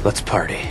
Let's party.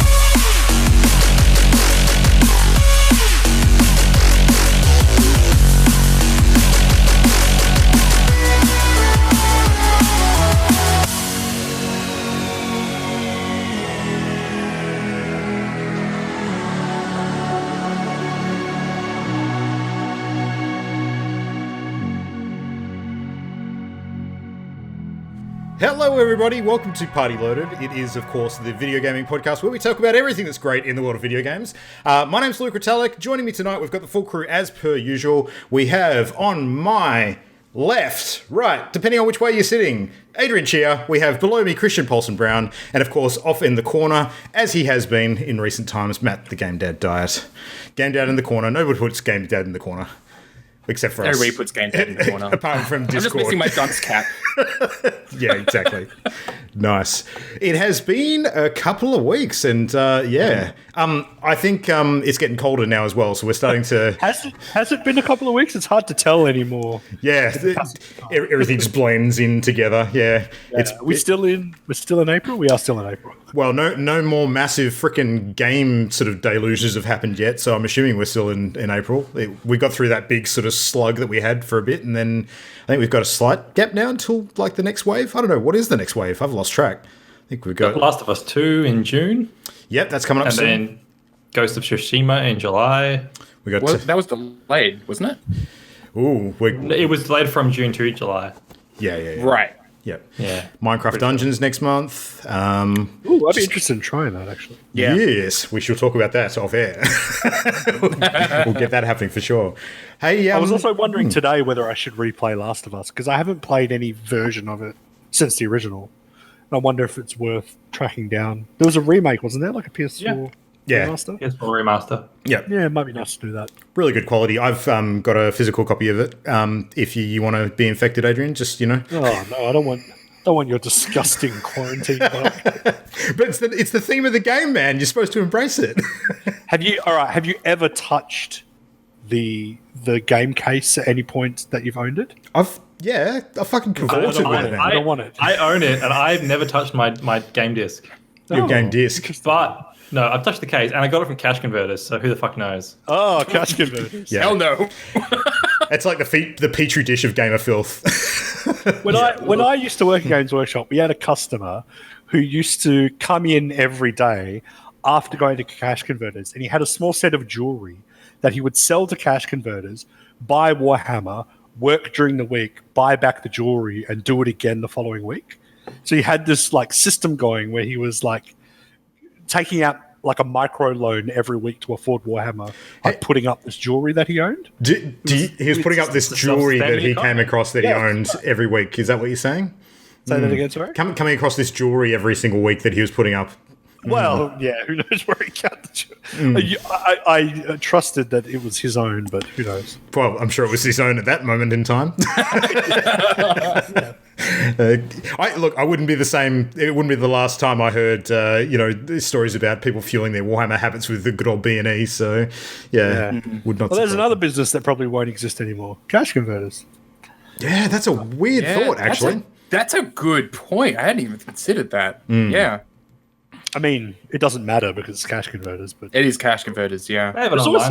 Hello everybody, welcome to Party Loaded. It is, of course, the video gaming podcast where we talk about everything that's great in the world of video games. My name's Luke Retallick. Joining me tonight, we've got the full crew as per usual. We have on my left, right, depending on which way you're sitting, Adrian Chia. We have below me Christian Paulson Brown, and of course off in the corner, as he has been in recent times, Matt the Game Dad Diet. Game Dad in the corner. Nobody puts Game Dad in the corner. Except for Everybody us. Puts Game Dad in the corner. Apart from Discord. I'm just missing my dunce cap. Yeah, exactly. Nice. It has been a couple of weeks, and I think it's getting colder now as well, so we're starting to... Has it been a couple of weeks? It's hard to tell anymore. Yeah, everything just blends in together. Yeah. We're still in April? We are still in April. Well, no more massive freaking game sort of deluges have happened yet, so I'm assuming we're still in April. We got through that big sort of slug that we had for a bit, and then I think we've got a slight gap now until like the next wave. I don't know, what is the next wave? I've lost track. I think we've got Last of Us 2 in June. Yep, that's coming up soon. And then Ghost of Tsushima in July. We got That was delayed, wasn't it? It was delayed from June to July. Yeah. Right. Yep. Yeah. Minecraft Dungeons next month. Ooh, I'd be interested in trying that, actually. Yeah. Yes, we shall talk about that off air. We'll get that happening for sure. Hey, I was also wondering today whether I should replay Last of Us, because I haven't played any version of it since the original. I wonder if it's worth tracking down. There was a remake, wasn't there? Like a PS4 remaster? PS4 remaster. Yep. Yeah, it might be nice to do that. Really good quality. I've got a physical copy of it. If you want to be infected, Adrian, just, Oh, no, I don't want your disgusting quarantine bug. But it's the theme of the game, man. You're supposed to embrace it. Have you ever touched the game case at any point that you've owned it? I fucking cavorted with it. I don't want it. I own it, and I've never touched my game disc. Your game disc. But no, I've touched the case, and I got it from Cash Converters. So who the fuck knows? Oh, cash converters. Yeah. Hell no. It's like the petri dish of gamer filth. When I used to work at Games Workshop, we had a customer who used to come in every day after going to cash converters, and he had a small set of jewelry that he would sell to cash converters, buy Warhammer, work during the week, buy back the jewelry, and do it again the following week. So he had this like system going where he was like taking out like a micro loan every week to afford Warhammer by putting up this jewelry that he owned. He was putting up this jewelry that he came across that he owned every week. Is that what you're saying? Say that again, sorry? Coming across this jewelry every single week that he was putting up. Well, yeah, who knows where he got the jewelry? I trusted that it was his own, but who knows? Well, I'm sure it was his own at that moment in time. I wouldn't be the same. It wouldn't be the last time I heard, stories about people fueling their Warhammer habits with the good old B&E. So, would not. Well, there's another business that probably won't exist anymore: cash converters. Yeah, that's a weird thought. Actually, that's a good point. I hadn't even considered that. Yeah. I mean, it doesn't matter because it's cash converters, but It is cash converters, yeah. They have an there's online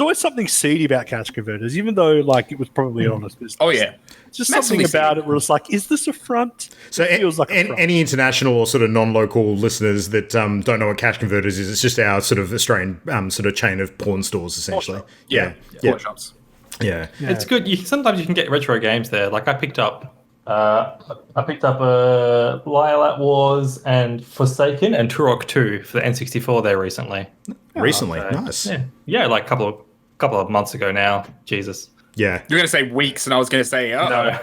always something seedy about cash converters, even though like it was probably an honest business. Oh, yeah. It's just Massively something about seedy. it where it's like, is this a front? so It feels like a front. any international or sort of non-local listeners that don't know what cash converters is, it's just our sort of Australian sort of chain of pawn stores, essentially. Yeah. Yeah. Shops. Yeah. It's good. Sometimes you can get retro games there. Like I picked up Lylat Wars and Forsaken and Turok 2 for the N64 there recently. Recently, So, nice. Yeah, like a couple of months ago now. Jesus. Yeah. You were going to say weeks, and I was going to say, No.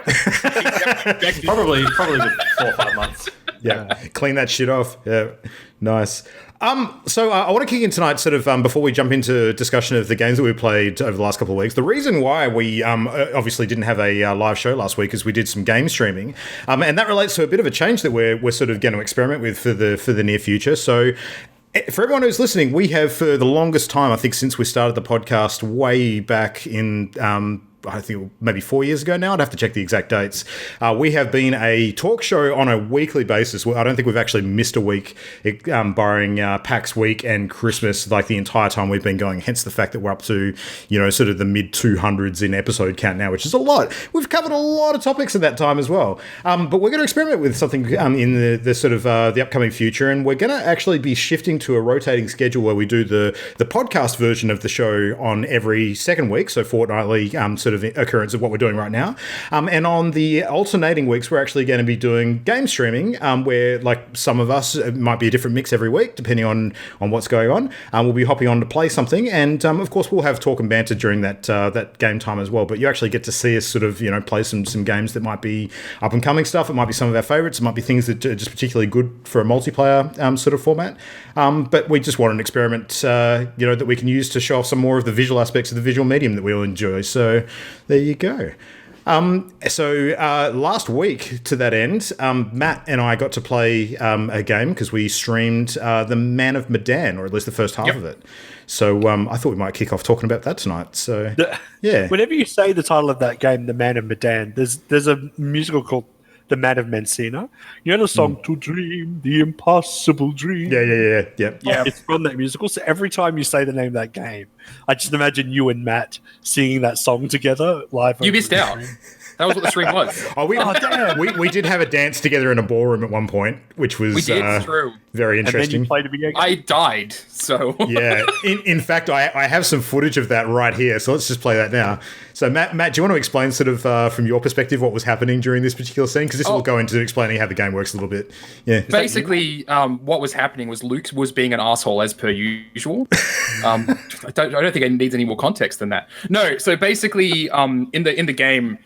probably 4 or 5 months. Yeah, clean that shit off. Yeah, nice. So I want to kick in tonight, sort of before we jump into discussion of the games that we played over the last couple of weeks. The reason why we obviously didn't have a live show last week is we did some game streaming, and that relates to a bit of a change that we're sort of going to experiment with for the near future. So. For everyone who's listening, we have for the longest time, I think since we started the podcast way back in I think maybe 4 years ago now. I'd have to check the exact dates. We have been a talk show on a weekly basis. I don't think we've actually missed a week, barring PAX week and Christmas, like the entire time we've been going. Hence the fact that we're up to, sort of the mid 200s in episode count now, which is a lot. We've covered a lot of topics at that time as well. But we're going to experiment with something in the sort of the upcoming future, and we're going to actually be shifting to a rotating schedule where we do the podcast version of the show on every second week, so fortnightly sort of occurrence of what we're doing right now. And on the alternating weeks, we're actually going to be doing game streaming, where like some of us, it might be a different mix every week, depending on what's going on. We'll be hopping on to play something, and of course we'll have talk and banter during that game time as well. But you actually get to see us sort of play some games that might be up and coming stuff. It might be some of our favorites. It might be things that are just particularly good for a multiplayer sort of format. But we just want an experiment, that we can use to show off some more of the visual aspects of the visual medium that we all enjoy. So there you go. Last week, to that end, Matt and I got to play a game because we streamed the Man of Medan, or at least the first half of it. So I thought we might kick off talking about that tonight. So yeah. Whenever you say the title of that game, The Man of Medan, there's a musical called The Man of Mensina. You know the song To Dream, the Impossible Dream? Yeah. It's from that musical. So every time you say the name of that game, I just imagine you and Matt singing that song together live. You missed out. That was what the stream was. We did have a dance together in a ballroom at one point, which was true. Very interesting. And then you played a video game? I died, so... Yeah. In fact, I have some footage of that right here, so let's just play that now. So, Matt, do you want to explain sort of from your perspective what was happening during this particular scene? Because this will go into explaining how the game works a little bit. Yeah. Basically, what was happening was Luke was being an asshole as per usual. I don't think it needs any more context than that. No, so basically, in the game,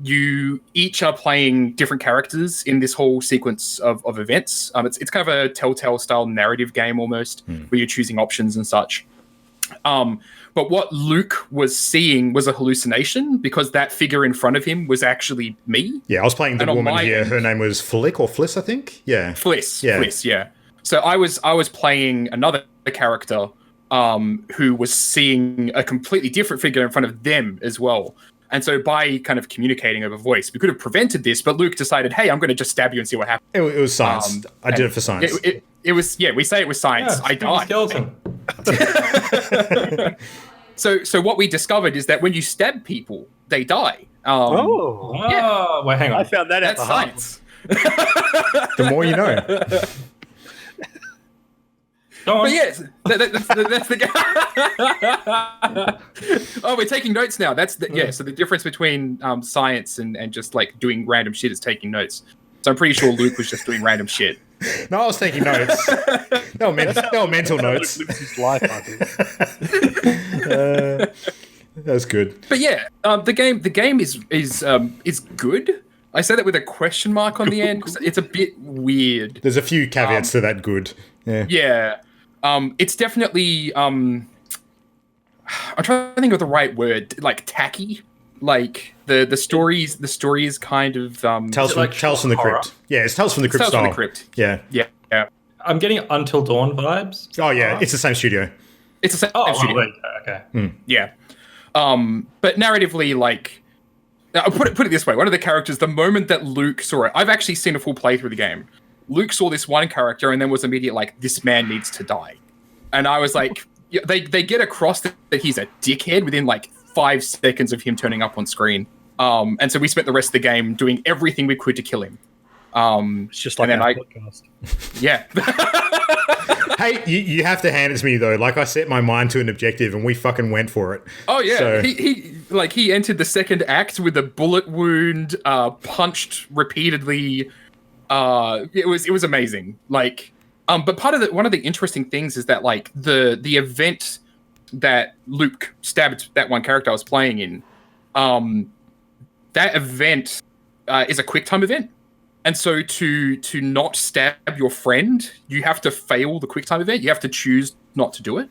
you each are playing different characters in this whole sequence of events. It's kind of a Telltale style narrative game almost, where you're choosing options and such. But what Luke was seeing was a hallucination because that figure in front of him was actually me. Yeah, I was playing the woman here. Her name was Flick or Fliss, I think. Yeah, Fliss. Yeah. Fliss. Yeah. So I was playing another character who was seeing a completely different figure in front of them as well. And so by kind of communicating over voice, we could have prevented this, but Luke decided, hey, I'm going to just stab you and see what happens. It was science. I did it for science. It was, we say it was science. I died. So what we discovered is that when you stab people, they die. Wait, hang on. I found that out. That's science. The more you know. But yes, that's the Oh, we're taking notes now. So the difference between science and just like doing random shit is taking notes. So I'm pretty sure Luke was just doing random shit. No, I was taking notes. They were mental notes. Luke lives his life, I think. That's good. But yeah, the game is good. I say that with a question mark on the end because it's a bit weird. There's a few caveats to that good. Yeah. Yeah. It's definitely I'm trying to think of the right word, like tacky. Like the story is kind of Tales from the Crypt. Yeah, it's Tales from the Crypt style. From the Crypt. Yeah. I'm getting Until Dawn vibes. Oh yeah, it's the same studio. It's the same studio. Okay. Yeah. But narratively, like I'll put it this way, one of the characters, the moment that Luke saw it, I've actually seen a full playthrough of the game. Luke saw this one character and then was immediate like, this man needs to die. And I was like, they get across that he's a dickhead within like 5 seconds of him turning up on screen. And so we spent the rest of the game doing everything we could to kill him. It's just like our podcast. Yeah. Hey, you have to hand it to me though. Like I set my mind to an objective and we fucking went for it. Oh yeah. So... He entered the second act with a bullet wound, punched repeatedly. It was amazing. Like, but one of the interesting things is that like the event that Luke stabbed that one character I was playing in, that event is a quick time event. And so to not stab your friend, you have to fail the quick time event. You have to choose not to do it.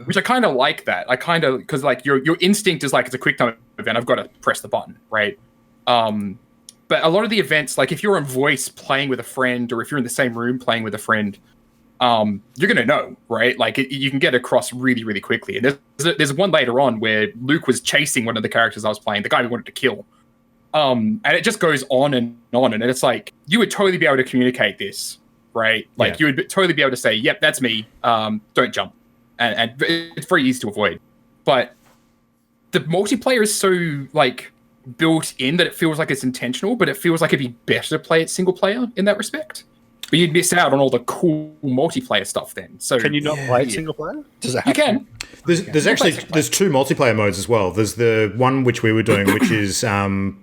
Which I kind of like that. I kind of, because like your instinct is like, it's a quick time event, I've got to press the button, right? But a lot of the events, like if you're on voice playing with a friend, or if you're in the same room playing with a friend, you're going to know, right? Like you can get across really, really quickly. And there's one later on where Luke was chasing one of the characters I was playing, the guy we wanted to kill. And it just goes on and on. And it's like, you would totally be able to communicate this, right? Like you would totally be able to say, yep, that's me. Don't jump. And it's very easy to avoid. But the multiplayer is so like built in that it feels like it's intentional, but it feels like it'd be better to play it single player in that respect. But you'd miss out on all the cool multiplayer stuff then. So can you not play it single player? Does it have you can. There's actually two multiplayer modes as well. There's the one which we were doing, which is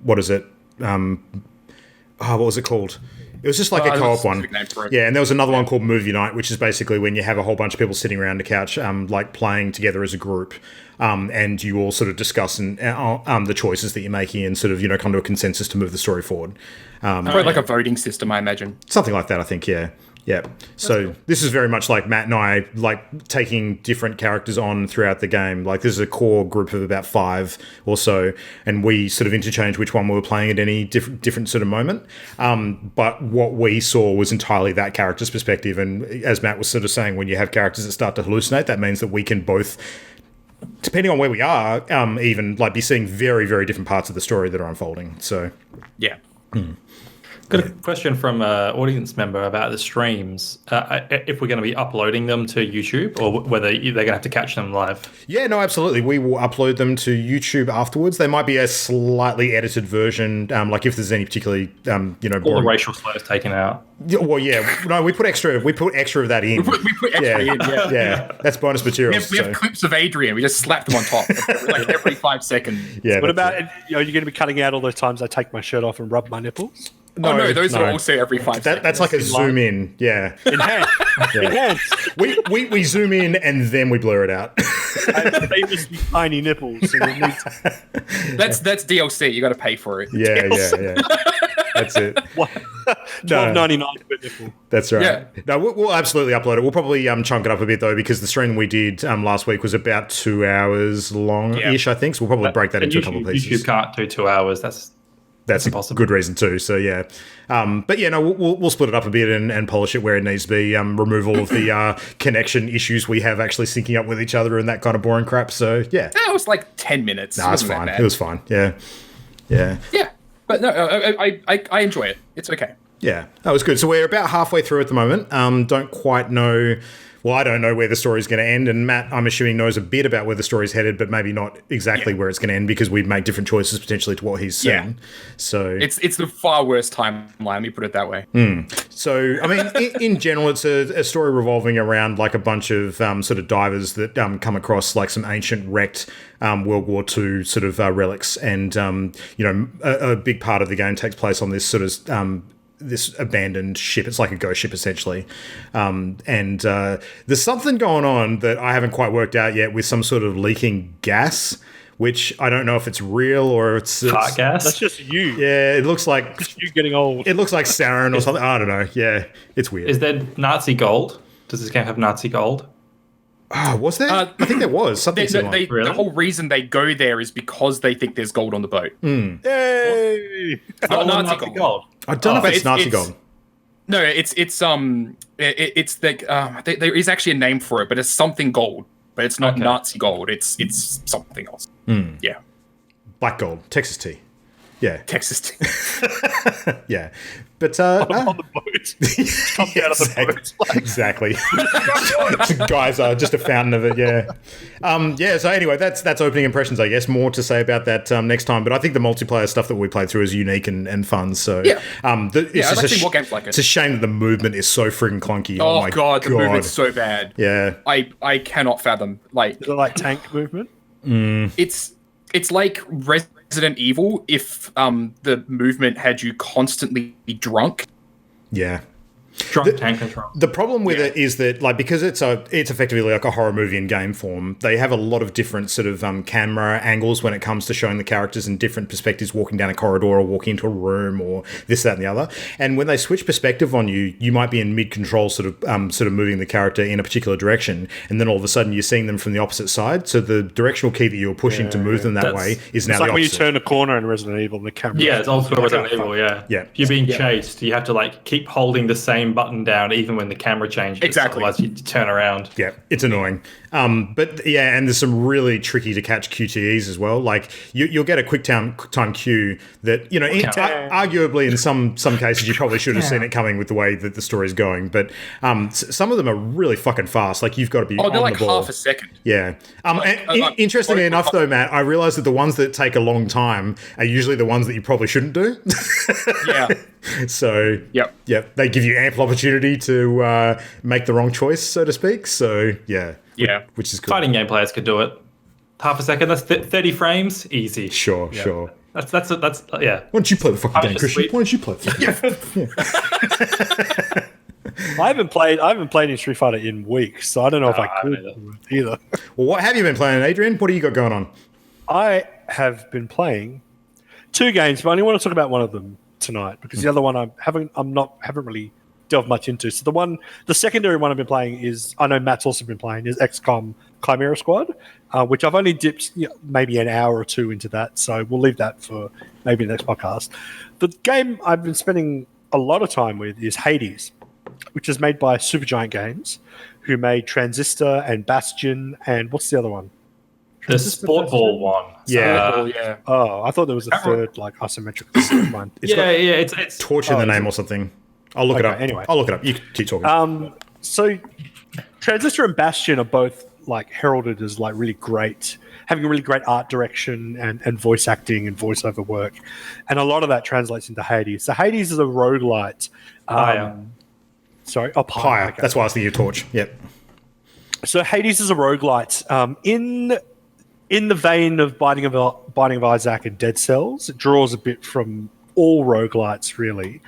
what is it? What was it called? It was just like a co-op one. Yeah, and there was another one called Movie Night, which is basically when you have a whole bunch of people sitting around the couch, like playing together as a group, and you all sort of discuss the choices that you're making and sort of, come to a consensus to move the story forward. Probably like a voting system, I imagine. Something like that, I think, yeah. Yeah. So cool. This is very much like Matt and I, like taking different characters on throughout the game. Like this is a core group of about 5 or so, and we sort of interchange which one we were playing at any different sort of moment. But what we saw was entirely that character's perspective. And as Matt was sort of saying, when you have characters that start to hallucinate, that means that we can both, depending on where we are, even like be seeing very, very different parts of the story that are unfolding. So, yeah. Got a question from an audience member about the streams. If we're going to be uploading them to YouTube or whether they're going to have to catch them live. Yeah, no, absolutely. We will upload them to YouTube afterwards. They might be a slightly edited version, like if there's any particularly, all the racial slurs taken out. Well, yeah. No, we put extra of that in. We put extra in, yeah. Yeah, that's bonus material. We have clips of Adrian. We just slap them on top like every 5 seconds. Yeah. What about, are you going to be cutting out all those times I take my shirt off and rub my nipples? No, those are also every 5 seconds. That's like a zoom in, yeah. Enhance. We zoom in and then we blur it out. Famously tiny nipples. So that's DLC. You got to pay for it. Yeah. That's it. $12.99 per nipple. That's right. Yeah. No, we'll absolutely upload it. We'll probably chunk it up a bit though, because the stream we did last week was about 2 hours long-ish, I think. So we'll probably break that into a couple of pieces. YouTube can't do 2 hours. That's impossible. A good reason too. So yeah, but yeah, no, we'll split it up a bit and polish it where it needs to be. Remove all of the connection issues we have actually syncing up with each other and that kind of boring crap. So yeah, that was like 10 minutes. No, it's fine. It was fine. Yeah. But no, I enjoy it. It's okay. Yeah, that was good. So we're about halfway through at the moment. Don't quite know. Well, I don't know where the story's going to end, and Matt, I'm assuming, knows a bit about where the story's headed, but maybe not exactly where it's going to end because we've made different choices potentially to what he's seen. Yeah. So it's the far worst timeline. Let me put it that way. So, I mean, in general, it's a story revolving around like a bunch of sort of divers that come across like some ancient wrecked World War II sort of relics, and a big part of the game takes place on this sort of this abandoned ship. It's like a ghost ship essentially, and there's something going on that I haven't quite worked out yet with some sort of leaking gas, which I don't know if it's real or it's fart gas. That's just you. Yeah, it looks like just you getting old. It looks like sarin or something. I don't know. Yeah, it's weird. Is there Nazi gold? Does this game have Nazi gold? Oh, was there? I think there was something similar. Really? The whole reason they go there is because they think there's gold on the boat. Hey! Not Nazi gold. I don't know if it's Nazi gold. No, it's there is actually a name for it, but it's something gold. But it's not Nazi gold. It's something else. Yeah. Black gold, Texas tea. Yeah. Texas tea. Yeah. But on the boat. Comes out of the boat. Exactly. Guys are just a fountain of it, yeah. So anyway, that's opening impressions, I guess. More to say about that next time. But I think the multiplayer stuff that we played through is unique and fun. So I'd like to see more games like it. It's a shame that the movement is so friggin' clunky. Oh my god, the movement's so bad. Yeah. I cannot fathom. Like, is it like tank movement? It's like Resident Evil if the movement had you constantly drunk. Yeah. Drunk tank control. The problem with it is that, like, because it's effectively like a horror movie in game form, they have a lot of different sort of camera angles when it comes to showing the characters in different perspectives, walking down a corridor or walking into a room or this, that, and the other. And when they switch perspective on you, you might be in mid-control sort of moving the character in a particular direction, and then all of a sudden you're seeing them from the opposite side. So the directional key that you're pushing to move them that way is now the opposite. It's like when you turn a corner in Resident Evil and the camera... Yeah, it's also Resident Evil, yeah. Yeah. If you're being chased, you have to, like, keep holding the same same button down even when the camera changes. Exactly. Otherwise, you turn around. Yeah, it's annoying. But yeah, and there's some really tricky to catch QTEs as well. Like you'll get a quick time queue that arguably in some cases you probably should have seen it coming with the way that the story is going. But some of them are really fucking fast. Like you've got to be on they're like the ball. half a second. Yeah. Interestingly enough, though, Matt, I realised that the ones that take a long time are usually the ones that you probably shouldn't do. Yeah. So Yep. They give you ample opportunity to make the wrong choice, so to speak. So Yeah. which is cool. Fighting game players could do it. Half a second. That's 30 frames. Easy. Sure. That's yeah. Why don't you play the fucking game, just Christian? sweet. Why don't you play the fucking game? I haven't played in Street Fighter in weeks, so I don't know if I could either. Well, what have you been playing, Adrian? What do you got going on? I have been playing 2 games, but I only want to talk about one of them tonight because the other one I haven't really delved much into. So the secondary one I've been playing is, I know Matt's also been playing, is XCOM Chimera Squad, which I've only dipped maybe an hour or 2 into that. So we'll leave that for maybe the next podcast. The game I've been spending a lot of time with is Hades, which is made by Supergiant Games, who made Transistor and Bastion, and what's the other one? The sport ball one. Yeah. Oh, I thought there was a third, like isometric one. It's Torch in the name or something. I'll look it up. Anyway. I'll look it up. You keep talking. So Transistor and Bastion are both like heralded as like really great, having a really great art direction and voice acting and voiceover work, and a lot of that translates into Hades. So Hades is a roguelite. Higher. Okay. That's why I was thinking of Torch. Yep. So Hades is a roguelite. In the vein of Binding of Isaac and Dead Cells, it draws a bit from all roguelites, really.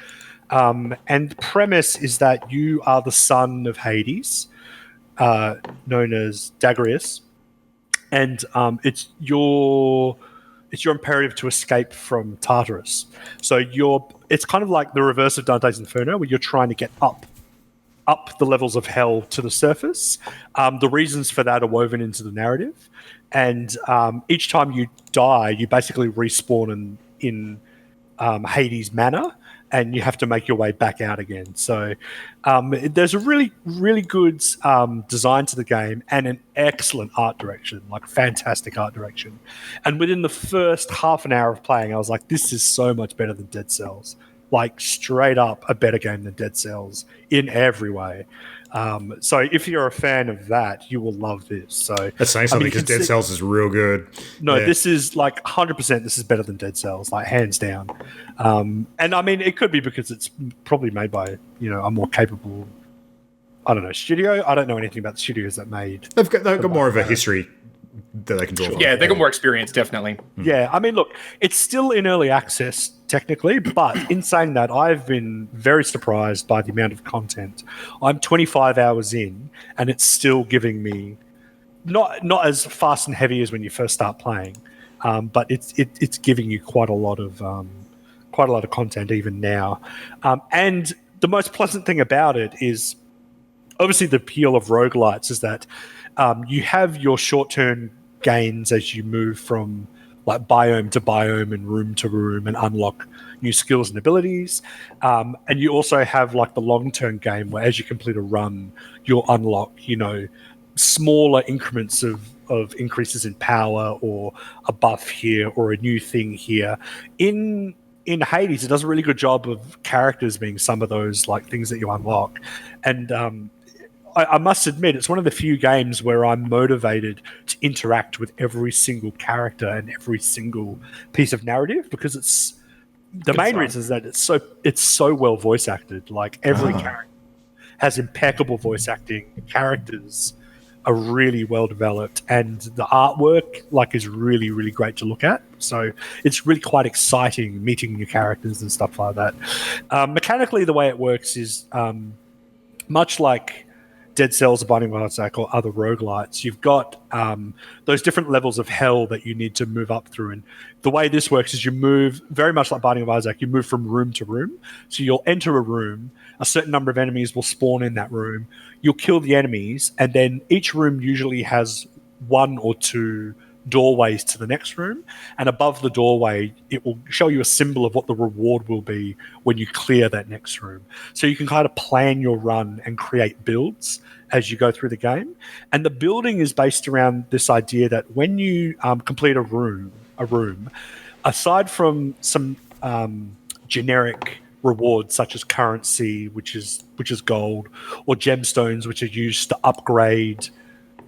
And the premise is that you are the son of Hades, known as Dagrius, and it's your imperative to escape from Tartarus. So it's kind of like the reverse of Dante's Inferno, where you're trying to get up the levels of hell to the surface. The reasons for that are woven into the narrative, and each time you die, you basically respawn in Hades Manor, and you have to make your way back out again. So there's a really, really good design to the game and an excellent art direction, like fantastic art direction. And within the first half an hour of playing, I was like, this is so much better than Dead Cells. Like straight up a better game than Dead Cells in every way. So if you're a fan of that, you will love this. So that's saying something because Dead Cells is real good. No, this is like 100%. This is better than Dead Cells, like hands down. And I mean, it could be because it's probably made by a more capable, I don't know, studio. I don't know anything about the studios that made. They've got more of a history that they can draw from. Yeah, they got more experience, definitely. Yeah, I mean, look, it's still in early access technically, but in saying that, I've been very surprised by the amount of content. I'm 25 hours in, and it's still giving me not as fast and heavy as when you first start playing, but it's giving you quite a lot of content even now. And the most pleasant thing about it is, obviously, the appeal of roguelites is that you have your short-term gains as you move from like biome to biome and room to room and unlock new skills and abilities. And you also have like the long-term game where as you complete a run, you'll unlock, smaller increments of increases in power or a buff here or a new thing here. In Hades, it does a really good job of characters being some of those like things that you unlock. And I must admit, it's one of the few games where I'm motivated to interact with every single character and every single piece of narrative, because it's the main reason is that it's so well voice acted. Like every character has impeccable voice acting. Characters are really well developed, and the artwork is really, really great to look at. So it's really quite exciting meeting new characters and stuff like that. Mechanically, the way it works is much like Dead Cells, Binding of Isaac, or other roguelites, you've got those different levels of hell that you need to move up through. And the way this works is you move, very much like Binding of Isaac, you move from room to room. So you'll enter a room, a certain number of enemies will spawn in that room, you'll kill the enemies, and then each room usually has one or two doorways to the next room, and above the doorway it will show you a symbol of what the reward will be when you clear that next room. So you can kind of plan your run and create builds as you go through the game. And the building is based around this idea that when you complete a room, aside from some generic rewards such as currency, which is gold, or gemstones, which are used to upgrade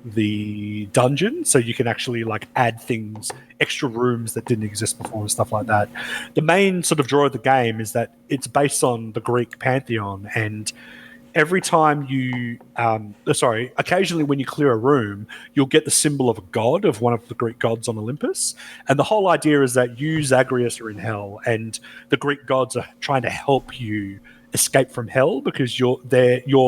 the dungeon, so you can actually like add things, extra rooms that didn't exist before and stuff like that. The main sort of draw of the game is that it's based on the Greek pantheon, and every time you occasionally when you clear a room, you'll get the symbol of a god, of one of the Greek gods on Olympus. And the whole idea is that you, Zagreus, are in hell, and the Greek gods are trying to help you escape from hell because you're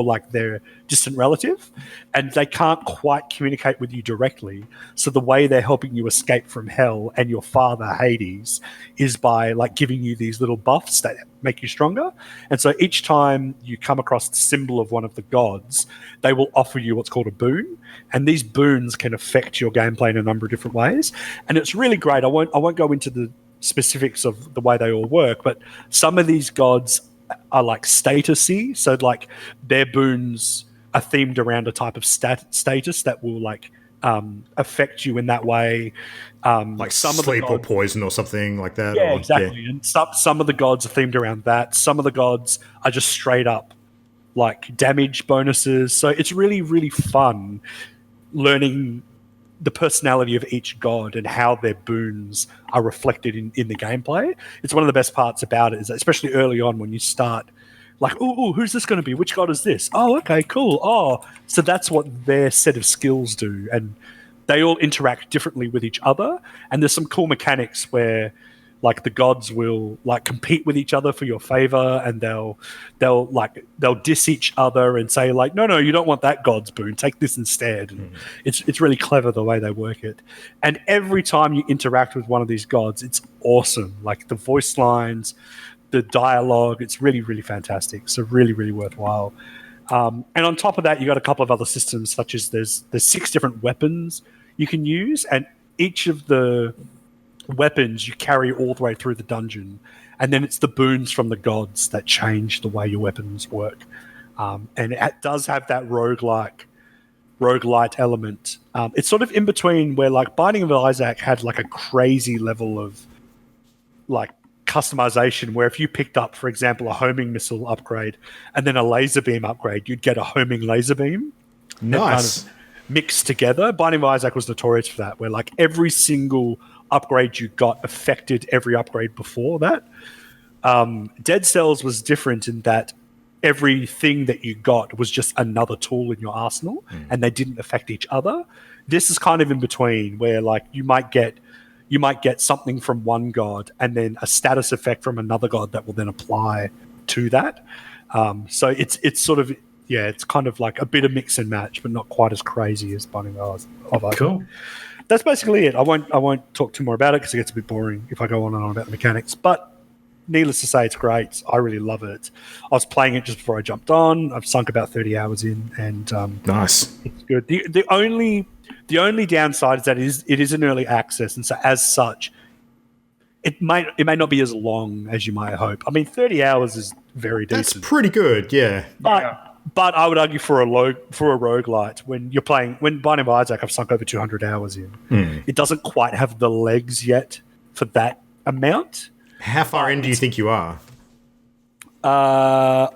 like their distant relative, and they can't quite communicate with you directly. So the way they're helping you escape from hell and your father Hades is by like giving you these little buffs that make you stronger. And so each time you come across the symbol of one of the gods, they will offer you what's called a boon, and these boons can affect your gameplay in a number of different ways. And it's really great. I won't go into the specifics of the way they all work, but some of these gods are like statusy, so like their boons are themed around a type of status that will like affect you in that way. Like some sleep of the gods, or poison or something like that. Yeah, exactly. Yeah. And some of the gods are themed around that. Some of the gods are just straight up like damage bonuses. So it's really, really fun learning the personality of each god and how their boons are reflected in the gameplay. It's one of the best parts about it, is that especially early on when you start like, oh, who's this going to be? Which god is this? Oh, okay, cool. Oh, so that's what their set of skills do. And they all interact differently with each other. And there's some cool mechanics where like the gods will like compete with each other for your favor, and they'll diss each other and say like, no, you don't want that god's boon, take this instead. And it's really clever the way they work it. And every time you interact with one of these gods, it's awesome. Like the voice lines, the dialogue, it's really, really fantastic. So really, really worthwhile. And on top of that, you got a couple of other systems, such as there's 6 different weapons you can use, and each of the weapons you carry all the way through the dungeon, and then it's the boons from the gods that change the way your weapons work. And it does have that roguelite element. It's sort of in between where like Binding of Isaac had like a crazy level of like customization, where if you picked up, for example, a homing missile upgrade and then a laser beam upgrade, you'd get a homing laser beam. Nice. Kind of mixed together. Binding of Isaac was notorious for that, where like every single upgrade you got affected every upgrade before that. Dead Cells was different in that everything that you got was just another tool in your arsenal, and they didn't affect each other. This is kind of in between, where like you might get something from one god and then a status effect from another god that will then apply to that. So it's sort of, yeah, it's kind of like a bit of mix and match, but not quite as crazy as Binding of Isaac. Cool. That's basically it. I won't talk too more about it because it gets a bit boring if I go on and on about the mechanics. But needless to say, it's great. I really love it. I was playing it just before I jumped on. I've sunk about 30 hours in, and nice. It's good. The only downside is that it is an early access, and so as such, it may not be as long as you might hope. I mean, 30 hours is very decent. That's pretty good, yeah. But I would argue for a roguelite, when Binding of Isaac, I've sunk over 200 hours in. It doesn't quite have the legs yet for that amount. How far in do you think you are? I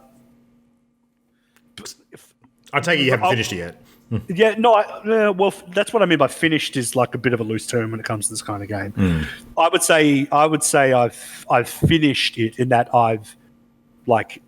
take it you haven't finished it yet. Yeah, no. Well, that's what I mean by finished, is like a bit of a loose term when it comes to this kind of game. I would say I've finished it in that I've like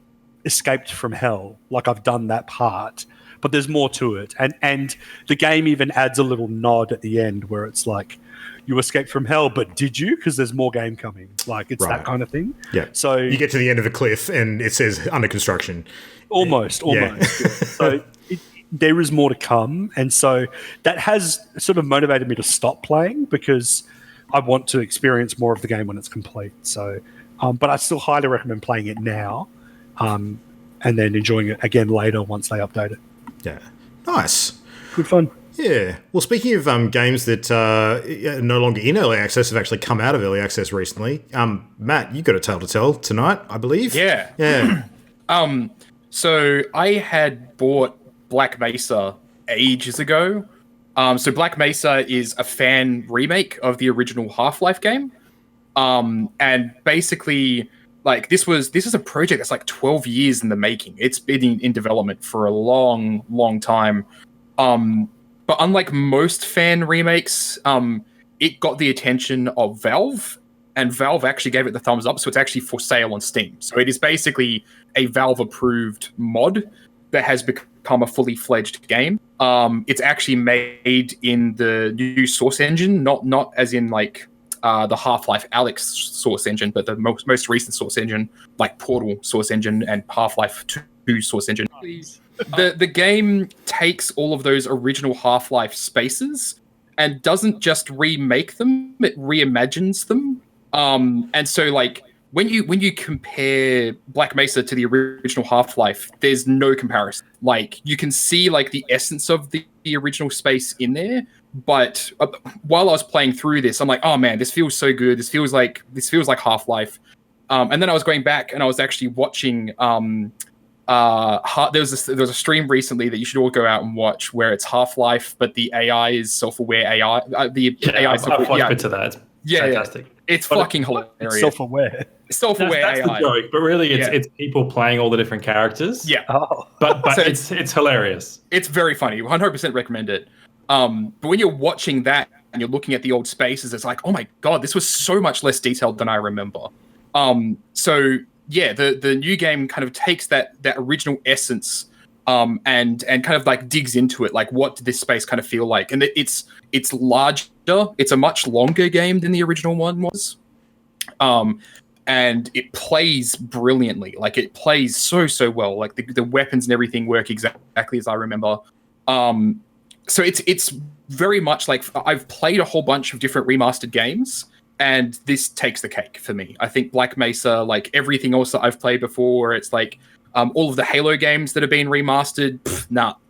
escaped from hell, like I've done that part, but there's more to it, and the game even adds a little nod at the end where it's like, you escaped from hell, but did you? Because there's more game coming. Like it's that kind of thing. Yeah. So you get to the end of a cliff and it says under construction. Almost. Yeah. So there is more to come, and so that has sort of motivated me to stop playing because I want to experience more of the game when it's complete. So, but I still highly recommend playing it now. And then enjoying it again later once they update it. Yeah. Nice. Good fun. Yeah. Well, speaking of games that are no longer in early access, have actually come out of early access recently. Matt, you got a tale to tell tonight, I believe. Yeah. Yeah. So I had bought Black Mesa ages ago. So Black Mesa is a fan remake of the original Half-Life game. And basically, like this is a project that's like 12 years in the making. It's been in development for a long, long time. But unlike most fan remakes, it got the attention of Valve, and Valve actually gave it the thumbs up, so it's actually for sale on Steam. So it is basically a Valve-approved mod that has become a fully fledged game. It's actually made in the new Source engine, not as in like the Half-Life Alyx Source engine, but the most recent Source engine, like Portal Source engine and Half-Life 2 Source engine. The game takes all of those original Half-Life spaces and doesn't just remake them, it reimagines them. And so like when you compare Black Mesa to the original Half-Life, there's no comparison. Like you can see like the essence of the original space in there, but while I was playing through this, I'm like, oh man, this feels so good. This feels like Half-Life. And then I was going back and I was actually watching there was a stream recently that you should all go out and watch where it's Half-Life, but the AI is self-aware AI. I've watched bits of that. It's fantastic. It's fucking hilarious. It's self-aware. Self-aware that's AI. The joke, but really it's people playing all the different characters. Yeah. Oh. But so it's hilarious. It's very funny. 100% recommend it. But when you're watching that and you're looking at the old spaces, it's like, oh my god, this was so much less detailed than I remember. So yeah, the new game kind of takes that original essence and kind of like digs into it, like what did this space kind of feel like? And it's larger, it's a much longer game than the original one was. And it plays brilliantly. Like it plays so well. Like the weapons and everything work exactly as I remember. So it's very much like I've played a whole bunch of different remastered games, and this takes the cake for me. I think Black Mesa, like everything else that I've played before, it's like all of the Halo games that have been remastered.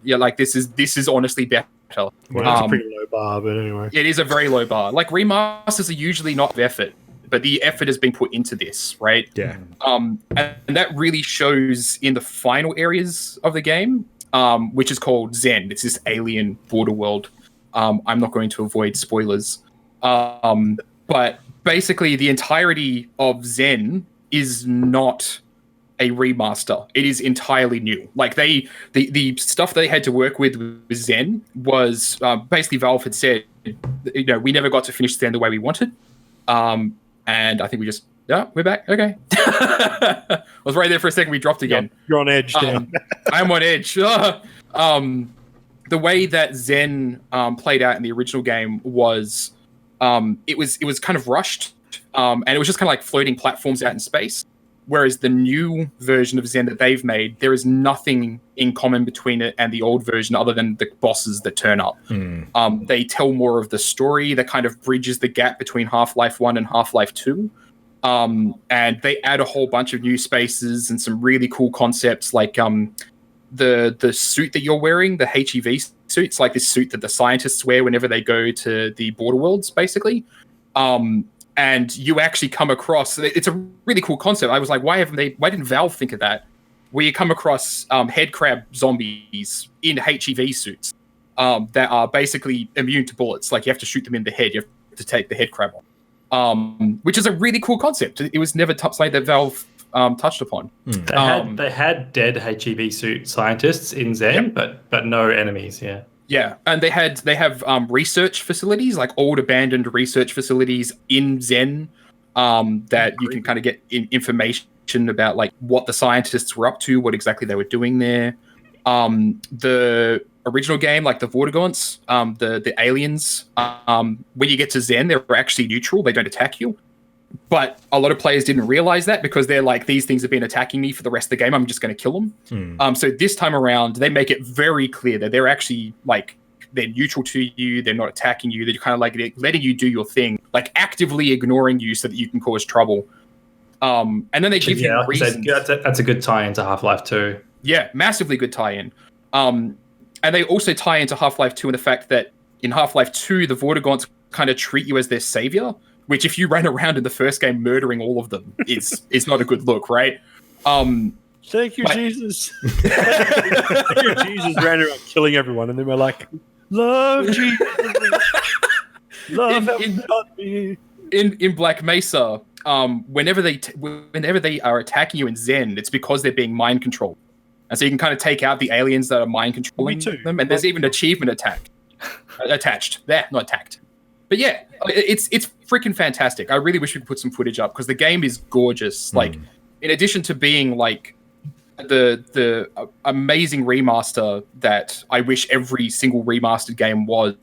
Like this is honestly better. Well, that's a pretty low bar, but anyway. It is a very low bar. Like remasters are usually not effort, but the effort has been put into this, right? Yeah. And that really shows in the final areas of the game, which is called Zen. It's this alien border world. I'm not going to avoid spoilers. But basically the entirety of Zen is not a remaster. It is entirely new. Like the stuff they had to work with Zen was basically Valve had said, we never got to finish Zen the way we wanted. And I think we just, we're back. Okay. I was right there for a second. We dropped again. You're on edge, Dan. I'm on edge. The way that Zen played out in the original game was it was kind of rushed, and it was just kind of like floating platforms out in space. Whereas the new version of Zen that they've made, there is nothing in common between it and the old version other than the bosses that turn up. They tell more of the story that kind of bridges the gap between Half-Life 1 and Half-Life 2. And they add a whole bunch of new spaces and some really cool concepts like the suit that you're wearing, the HEV suit. It's like this suit that the scientists wear whenever they go to the border worlds, basically. And you actually come across, it's a really cool concept. I was like, why didn't Valve think of that? Where you come across head crab zombies in HEV suits that are basically immune to bullets. Like you have to shoot them in the head. You have to take the head crab off, which is a really cool concept. It was never something that Valve touched upon. They had dead HEV suit scientists in Zen, but no enemies. Yeah. Yeah, and they have research facilities, like old abandoned research facilities in Zen that you can kind of get information about like what the scientists were up to, what exactly they were doing there. The original game, like the Vortigaunts, the aliens, when you get to Zen, they're actually neutral. They don't attack you. But a lot of players didn't realize that because they're like, these things have been attacking me for the rest of the game. I'm just going to kill them. So this time around, they make it very clear that they're actually like, they're neutral to you. They're not attacking you. They're kind of like letting you do your thing, like actively ignoring you so that you can cause trouble. And then they give you reasons. That's a good tie into Half-Life 2. Yeah, massively good tie-in. And they also tie into Half-Life 2 in the fact that in Half-Life 2, the Vortigaunts kind of treat you as their savior, which if you ran around in the first game murdering all of them, is not a good look, right? Thank you, Jesus. Thank you, Jesus ran around killing everyone, and then we're like, love Jesus. Love not me. In Black Mesa, whenever they are attacking you in Zen, it's because they're being mind controlled. And so you can kind of take out the aliens that are mind controlling them, and there's even an achievement attached. There, not attacked. But yeah, it's freaking fantastic. I really wish we could put some footage up because the game is gorgeous. Like, in addition to being like the amazing remaster that I wish every single remastered game was,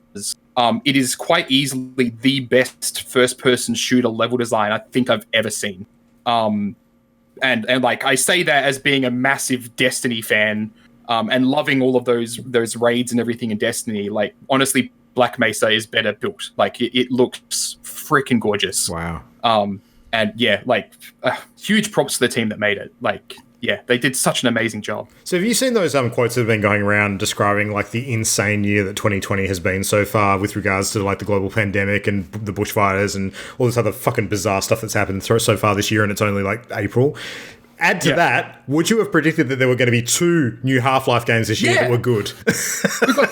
it is quite easily the best first-person shooter level design I think I've ever seen. And like I say that as being a massive Destiny fan, and loving all of those raids and everything in Destiny. Like, honestly, Black Mesa is better built. Like, it looks freaking gorgeous. Wow. And yeah, like, huge props to the team that made it. Like, yeah, they did such an amazing job. So have you seen those quotes that have been going around describing like the insane year that 2020 has been so far with regards to like the global pandemic and the bushfires and all this other fucking bizarre stuff that's happened so far this year, and it's only like April? Add to that, would you have predicted that there were going to be 2 new Half-Life games this year that were good?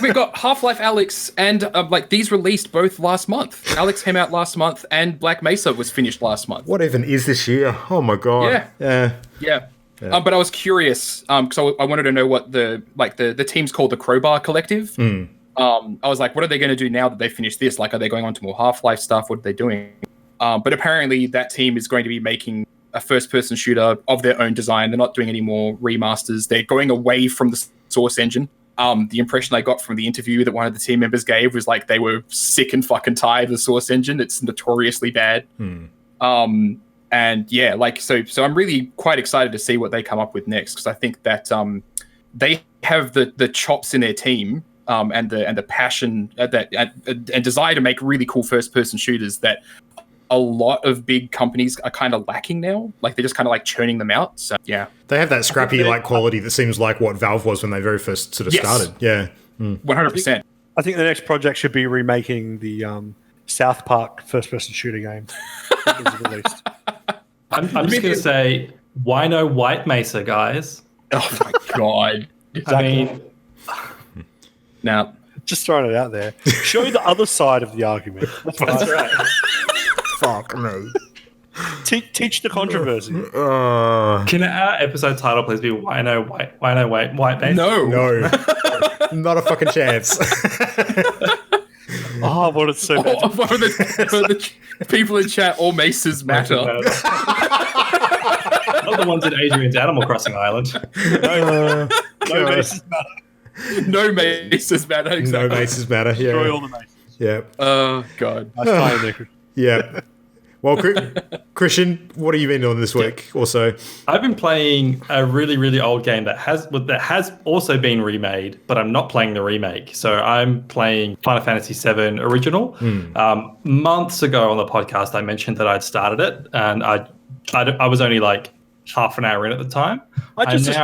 we got Half-Life Alyx, and like these released both last month. Alyx came out last month, and Black Mesa was finished last month. What even is this year? Oh my god! Yeah. But I was curious, because I wanted to know what the team's called the Crowbar Collective. I was like, what are they going to do now that they finished this? Like, are they going on to more Half-Life stuff? What are they doing? But apparently that team is going to be making a first-person shooter of their own design. They're not doing any more remasters. They're going away from the Source engine. The impression I got from the interview that one of the team members gave was like they were sick and fucking tired of the Source engine. It's notoriously bad. And yeah, like so I'm really quite excited to see what they come up with next, because I think that they have the chops in their team, and the passion and desire to make really cool first-person shooters that a lot of big companies are kind of lacking now. Like, they're just kind of like churning them out. So yeah, they have that scrappy like quality that seems like what Valve was when they very first sort of started. Yeah, 100%. I think the next project should be remaking the South Park first-person shooter game that was released. I'm just going to say, why no White Mesa, guys? Oh my god! Exactly. I mean, now just throwing it out there. Show the other side of the argument. that's right. fuck me. Teach the controversy. Can our episode title please be Why no White Mesa? No, not a fucking chance. Oh, what it's so bad. For the people in chat, all Mesas matter. Not the ones in Adrian's Animal Crossing Island. No Mesas matter. No Mesas matter. Exactly. No Mesas matter. Yeah. Destroy all the Mesas. Yeah. Oh god. Nice time there. Yeah. Well, Christian, what have you been doing this week? Also, I've been playing a really, really old game that has also been remade, but I'm not playing the remake. So I'm playing Final Fantasy VII Original. Months ago on the podcast, I mentioned that I'd started it, and I was only like half an hour in at the time. I just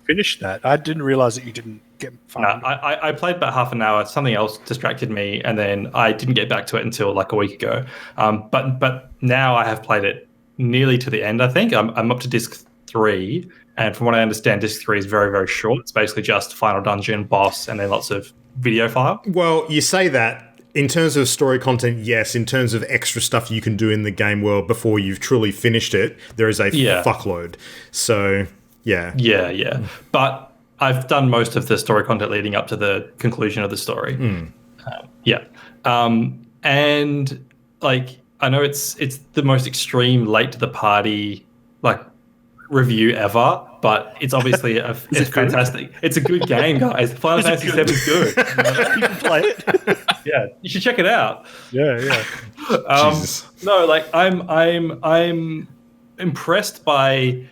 finished that. I didn't realize that you didn't get far. No, I played about half an hour. Something else distracted me, and then I didn't get back to it until like a week ago. But now I have played it nearly to the end. I think I'm up to disc 3, and from what I understand, disc 3 is very, very short. It's basically just final dungeon, boss, and then lots of video file. Well, you say that. In terms of story content, yes. In terms of extra stuff you can do in the game world before you've truly finished it, there is a fuckload. So, yeah. Yeah. But I've done most of the story content leading up to the conclusion of the story. And like, I know it's the most extreme late to the party like review ever, but it's obviously it's fantastic. It's a good game, guys. Final Fantasy VII is good. People play it. Yeah, you should check it out. Yeah. No, like I'm impressed by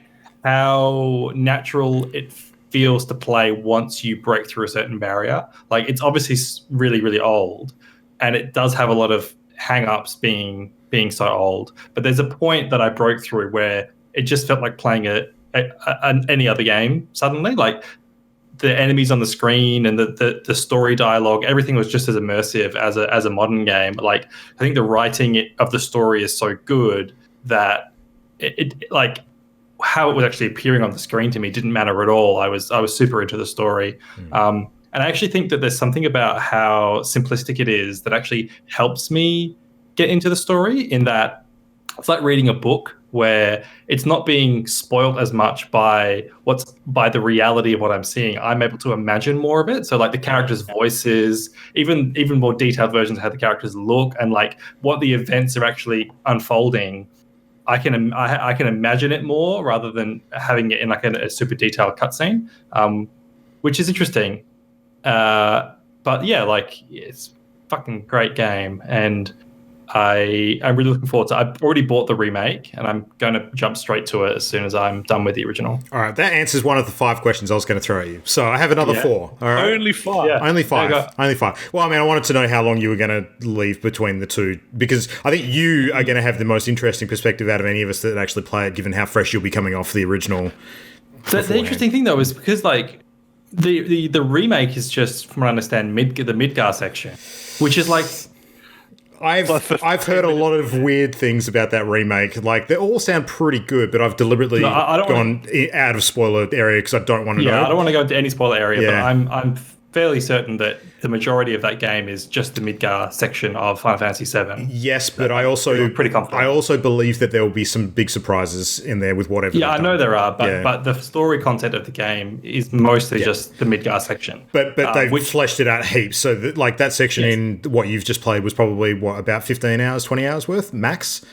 how natural it feels to play once you break through a certain barrier. Like, it's obviously really, really old, and it does have a lot of hang-ups being so old. But there's a point that I broke through where it just felt like playing any other game suddenly. Like, the enemies on the screen and the story dialogue, everything was just as immersive as a modern game. Like, I think the writing of the story is so good that it like how it was actually appearing on the screen to me didn't matter at all. I was super into the story. And I actually think that there's something about how simplistic it is that actually helps me get into the story, in that it's like reading a book where it's not being spoiled as much by the reality of what I'm seeing. I'm able to imagine more of it. So like the characters' voices, even more detailed versions of how the characters look and like what the events are actually unfolding. I can imagine it more rather than having it in like a super detailed cutscene, which is interesting. But yeah, like it's a fucking great game, and I'm really looking forward to it. I've already bought the remake, and I'm going to jump straight to it as soon as I'm done with the original. All right, that answers one of the 5 questions I was going to throw at you. So I have another 4. All right? Only 5. Yeah. Only 5. Only 5. Well, I mean, I wanted to know how long you were going to leave between the two, because I think you are going to have the most interesting perspective out of any of us that actually play it, given how fresh you'll be coming off the original. The interesting thing, though, is because like the remake is just, from what I understand, the Midgar section, which is like. I've heard a lot of weird things about that remake. Like, they all sound pretty good, but I've deliberately gone out of spoiler area because I don't want to know. Yeah, I don't want to go into any spoiler area, Yeah. but I'm fairly certain that the majority of that game is just the Midgar section of Final Fantasy VII. Yes, but I also pretty confident. I also believe that there will be some big surprises in there with whatever. Yeah, I know there are, but Yeah. but the story content of the game is mostly just the Midgar section. But they've fleshed it out heaps. So like that section in what you've just played was probably about 15 hours, 20 hours worth max.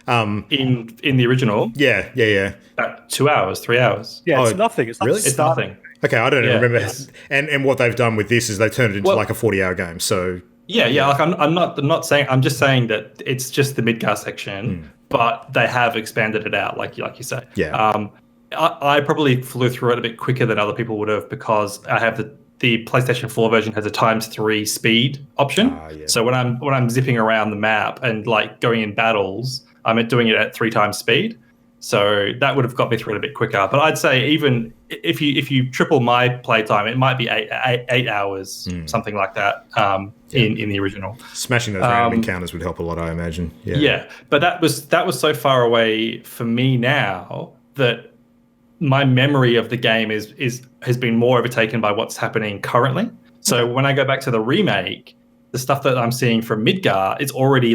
In the original, Yeah. about 2 hours, 3 hours. Yeah, it's nothing. It's really? It's nothing. Okay, I don't Yeah, remember. it's- And what they've done with this is they've turned it into like a 40-hour game. So Yeah. Like I'm not saying. I'm just saying that it's just the Midgar section, but they have expanded it out, like you say. Yeah. I probably flew through it a bit quicker than other people would have because I have the PlayStation 4 version has a ×3 speed option. Yeah. So when I'm zipping around the map and like going in battles, I'm doing it at 3 times speed. So that would have got me through it a bit quicker. But I'd say even if you triple my playtime, it might be eight hours, something like that, in the original. Smashing those random encounters would help a lot, I imagine. Yeah, but that was so far away for me now that my memory of the game has been more overtaken by what's happening currently. So when I go back to the remake, the stuff that I'm seeing from Midgar, it's already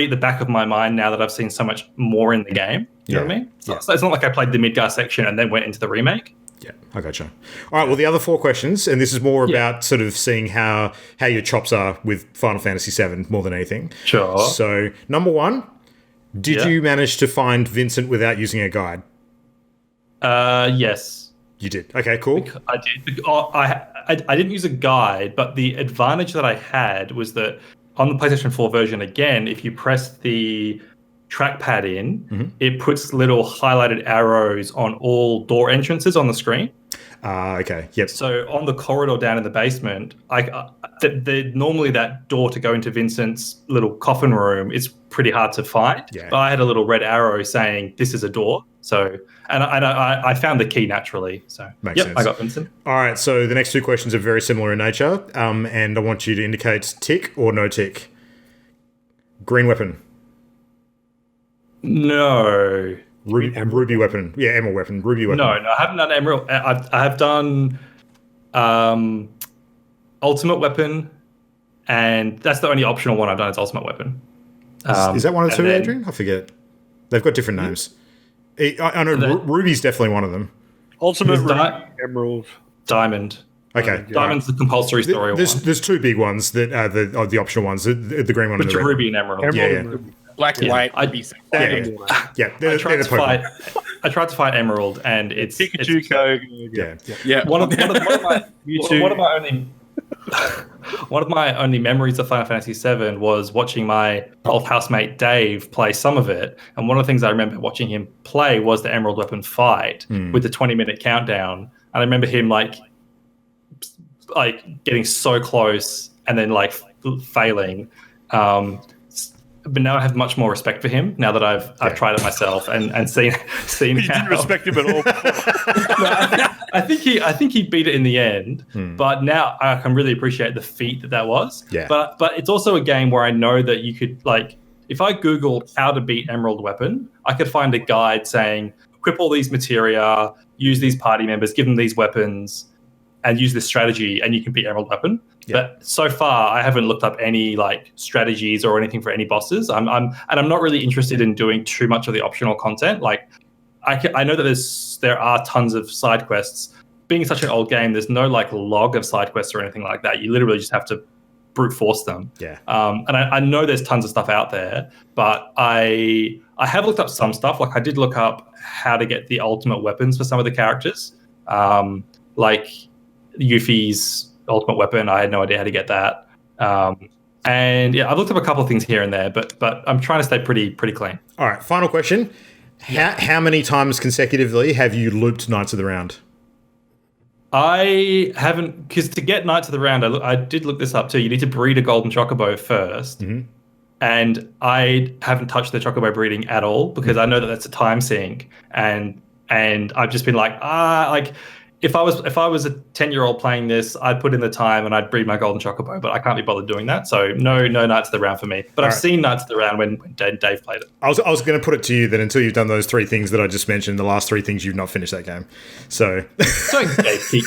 at the back of my mind now that I've seen so much more in the game. You know what I mean? So it's not like I played the Midgar section and then went into the remake. Yeah, I gotcha. All right, well, the other 4 questions, and this is more about sort of seeing how your chops are with Final Fantasy VII more than anything. Sure. So, number 1, did you manage to find Vincent without using a guide? Yes. You did. Okay, cool. I did. I didn't use a guide, but the advantage that I had was that on the PlayStation 4 version, again, if you press the trackpad in, it puts little highlighted arrows on all door entrances on the screen. Okay. Yep. So on the corridor down in the basement, normally that door to go into Vincent's little coffin room is pretty hard to find. Yeah. But I had a little red arrow saying this is a door. So and I found the key naturally. So Makes sense. I got Vincent. All right, so the next 2 questions are very similar in nature, and I want you to indicate tick or no tick. Green weapon. No. Ruby weapon. Yeah, emerald weapon. Ruby weapon. No, I haven't done Emerald. I have done Ultimate Weapon, and that's the only optional one I've done is Ultimate Weapon. Is that one of the 2, then- Adrian? I forget. They've got different names. I know Ruby's definitely one of them. Ultimate Is Ruby, that- Emerald. Diamond. Okay. Diamond's the compulsory story one. There's 2 big ones that are the optional ones, the green one and Which the are red. Ruby and Emerald. Emerald Yeah, and yeah. Ruby. Black, white, Ruby. Yeah, I they're tried the to find. Pokemon. I tried to find Emerald, and it's Pikachu, Go. Yeah. one of my only memories of Final Fantasy VII was watching my old housemate Dave play some of it, and one of the things I remember watching him play was the Emerald Weapon fight with the 20-minute countdown, and I remember him like getting so close and then like failing. but now I have much more respect for him now that I've tried it myself and seen You didn't respect him at all before. I think he beat it in the end, but now I can really appreciate the feat that was. Yeah. But it's also a game where I know that you could, like, if I Googled how to beat Emerald Weapon, I could find a guide saying equip all these materia, use these party members, give them these weapons, and use this strategy, and you can beat Emerald Weapon. Yeah. But so far, I haven't looked up any like strategies or anything for any bosses. I'm not really interested in doing too much of the optional content. Like, I know that there are tons of side quests. Being such an old game, there's no like log of side quests or anything like that. You literally just have to brute force them. Yeah. And I know there's tons of stuff out there, but I have looked up some stuff. Like, I did look up how to get the ultimate weapons for some of the characters. Like Yuffie's ultimate weapon, I had no idea how to get that. And yeah, I've looked up a couple of things here and there, but I'm trying to stay pretty clean. All right, final question. How many times consecutively have you looped Knights of the Round? I haven't, because to get Knights of the Round, I did look this up too. You need to breed a golden chocobo first. Mm-hmm. And I haven't touched the chocobo breeding at all because I know that that's a time sink. And I've just been like, like, if I was a 10-year-old playing this, I'd put in the time and I'd breed my golden chocobo, but I can't be bothered doing that. So no Knights of the Round for me. But I've seen Knights of the Round when Dave played it. I was going to put it to you that until you've done those 3 things that I just mentioned, the last 3 things, you've not finished that game. So gatekeep.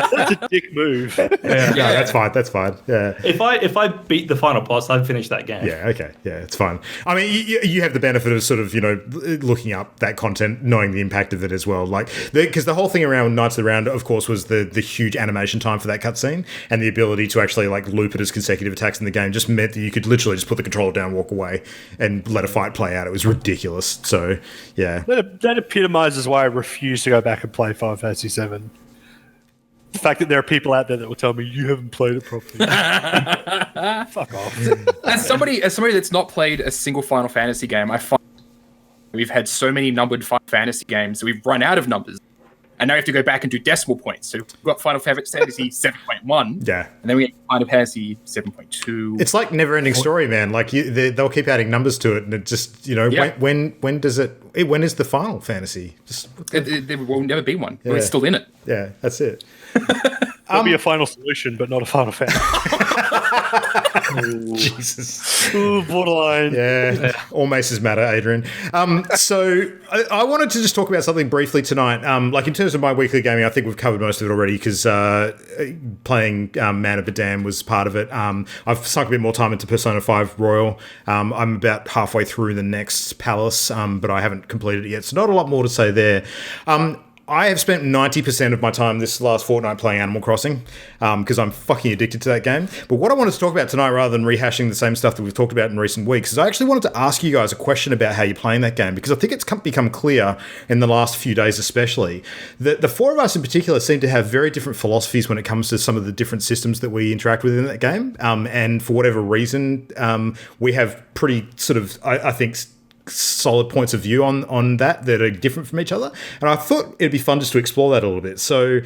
That's a dick move. Yeah, that's fine. That's fine. Yeah. If I beat the final boss, I'd finish that game. Yeah. Okay. Yeah, it's fine. I mean, you have the benefit of sort of looking up that content, knowing the impact of it as well. Like, because the whole thing around Knights of the Round, of course, was the huge animation time for that cutscene, and the ability to actually like loop it as consecutive attacks in the game just meant that you could literally just put the controller down, walk away, and let a fight play out. It was ridiculous. So, yeah. That epitomizes why I refuse to go back and play Final Fantasy VII. The fact that there are people out there that will tell me you haven't played it properly. Fuck off. As somebody that's not played a single Final Fantasy game, I find we've had so many numbered Final Fantasy games that we've run out of numbers. And now we have to go back and do decimal points. So we've got Final Fantasy 7.1. Yeah. And then we get Final Fantasy 7.2. It's like never-ending story, man. Like they'll keep adding numbers to it, and it just when is the Final Fantasy? There will never be one. Yeah. We're still in it. Yeah, that's it. There'll be a final solution, but not a Final Fantasy. Jesus. Ooh, borderline. Yeah. All Mesas matter, Adrian. So I wanted to just talk about something briefly tonight. Like, in terms of my weekly gaming, I think we've covered most of it already because playing Man of Medan was part of it. I've sunk a bit more time into Persona 5 Royal. I'm about halfway through the next Palace, but I haven't completed it yet. So not a lot more to say there. I have spent 90% of my time this last fortnight playing Animal Crossing because I'm fucking addicted to that game. But what I wanted to talk about tonight, rather than rehashing the same stuff that we've talked about in recent weeks, is I actually wanted to ask you guys a question about how you're playing that game, because I think it's become clear in the last few days especially that the 4 of us in particular seem to have very different philosophies when it comes to some of the different systems that we interact with in that game. And for whatever reason, we have pretty sort of, I think, solid points of view on that are different from each other, and I thought it'd be fun just to explore that a little bit. So